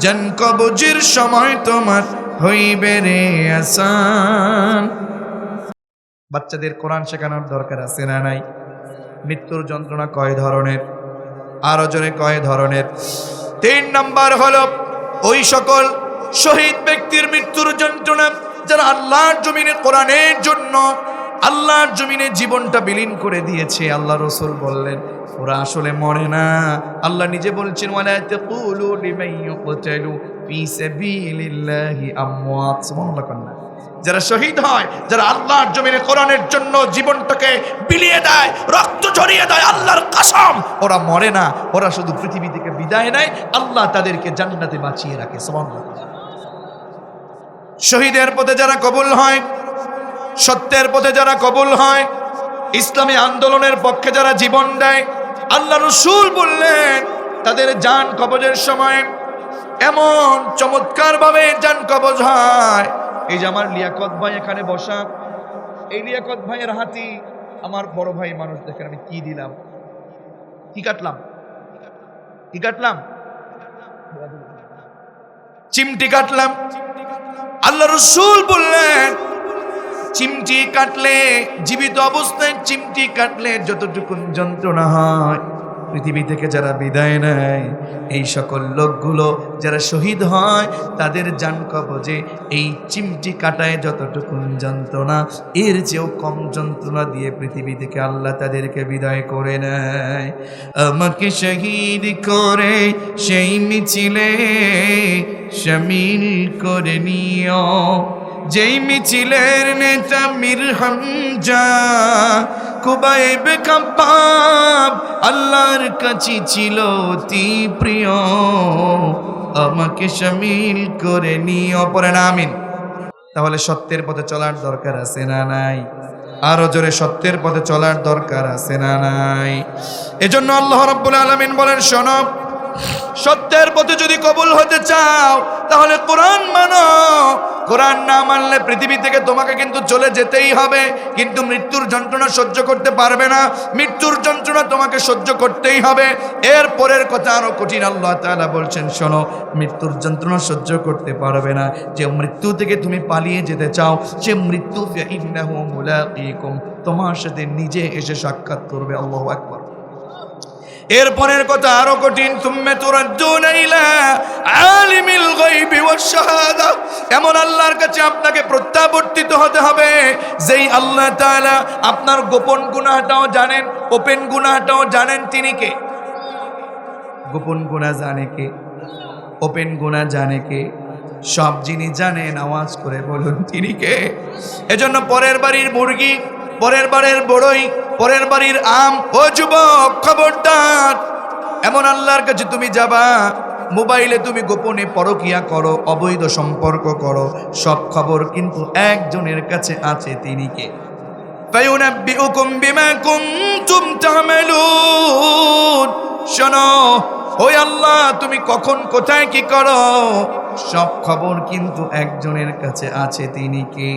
Speaker 1: জান কবজের সময় তোমার হইবে রে আসান। বাচ্চাদের কোরআন শেখানোর দরকার আছে না নাই? মৃত্যুর যন্ত্রণা কয় ধরনের? আরো জোরে, কয় ধরনের? 3 নাম্বার হলো ওই সকল শহীদ ব্যক্তির মৃত্যুর যন্ত্রণা যারা আল্লাহর জমিনে কোরআনের জন্য আল্লাহর জমিনে জীবনটা বিলীন করে দিয়েছে। আল্লাহ রসুল বললেন, ওরা আসলে মরে না। আল্লাহ নিজে বলছেন, ওয়ালা তাকুলু লিমান ইউকতালু ফি সাবিলিল্লাহি আমওয়াত। সুবহানাল্লাহ। যারা শহীদ হয়, যারা আল্লাহর জমিনে কোরআনের জন্য জীবনটাকে বিলিয়ে দেয়, রক্ত ঝরিয়ে দেয়, আল্লাহর কসম, ওরা মরে না, ওরা শুধু পৃথিবী থেকে বিদায় নেয়, আল্লাহ তাদেরকে জান্নাতে বাঁচিয়ে রাখে। সুবহানাল্লাহ। শহীদের পথে যারা কবুল হয়, সত্যের পথে যারা কবুল হয়, ইসলামী আন্দোলনের পক্ষে যারা জীবন দেয়, আল্লাহ রাসূল বললেন তাদের জান কবজের সময় এমন চমৎকার ভাবে জান কবজ হয়। এই যে আমার লিয়াকত ভাই এখানে বসা, এই লিয়াকত ভাইয়ের হাতি আমার বড় ভাই মানুষ, দেখেন আমি কি দিলাম, কি কাটলাম, কি কাটলাম, চিমটি কাটলাম। আল্লাহ রাসূল বললেন, চিমটি কাটলে, জীবিত অবস্থায় চিমটি কাটলে যতটুকু যন্ত্রণা হয়, পৃথিবী থেকে যারা বিদায় নেয়, এই সকল লোকগুলো যারা শহীদ হয়, তাদের জান কবজে এই চিমটি কাটায় যতটুকু যন্ত্রণা, এর চেয়েও কম যন্ত্রণা দিয়ে পৃথিবী থেকে আল্লাহ তাদেরকে বিদায় করে নেয়। আমাকে শহীদ করে সেই মিছিলে শামিল করে নিও, যেই মিছিলের নেতা মীর হামজা, খুবাইব কাব্বাব আল্লাহর কাছে ছিল অতি প্রিয়, আমাকে শামিল করে নিও। পড়েন আমিন। তাহলে সত্যের পথে চলার দরকার আছে না নাই? আরো জোরে, সত্যের পথে চলার দরকার আছে না নাই? এজন্য আল্লাহ রাব্বুল আলামিন বলেন, শোনো, সত্যের পথে যদি কবুল হতে চাও তাহলে কোরআন মানো। কোরআন না মানলে পৃথিবী থেকে তোমাকে কিন্তু চলে যেতেই হবে, কিন্তু মৃত্যুর যন্ত্রণা সহ্য করতে পারবে না। মৃত্যুর যন্ত্রণা তোমাকে সহ্য করতেই হবে। এর পরের কথা আরো কঠিন। আল্লাহ তাআলা বলছেন, শোনো, মৃত্যুর যন্ত্রণা সহ্য করতে পারবে না, যে মৃত্যু থেকে তুমি পালিয়ে যেতে চাও, সে মৃত্যু ফাইন্নাহু মুলাকীকুম, তোমার সাথে নিজে এসে সাক্ষাৎ করবে। আল্লাহু আকবার। এরপরের কথা আরো কঠিন। তুম্মা তুরাদ্দুনা ইলা আলিমিল গায়বি ওয়াশ শাহাদা, এমন আল্লাহর কাছে আপনাকে প্রত্যাবর্তিত হতে হবে যেই আল্লাহ তাআলা আপনার গোপন গুনাহটাও জানেন, ওপেন গুনাহটাও জানেন। তিনি কে? গোপন গুনাহ জানে কে? ওপেন গুনাহ জানে কে? সব যিনি জানেন, আওয়াজ করে বলুন তিনি কে? এজন্য পরের বাড়ির মুরগি, পরের বাড়ির বড়ই, পরের বাড়ির আম, ও যুবক খবরদার, এমন আল্লাহর কাছে তুমি যাবা, মোবাইলে তুমি গোপনে পরকিয়া করো, অবৈধ সম্পর্ক করো, সব খবর কিন্তু একজনের কাছে আছে। তিনি কে? ফায়ুনাব্বিউকুম বিমা কুনতুম তা'মালুন, শোনো, ওই আল্লাহ তুমি কখন কোথায় কি করো, সব খবর কিন্তু একজনের কাছে আছে। তিনি কে?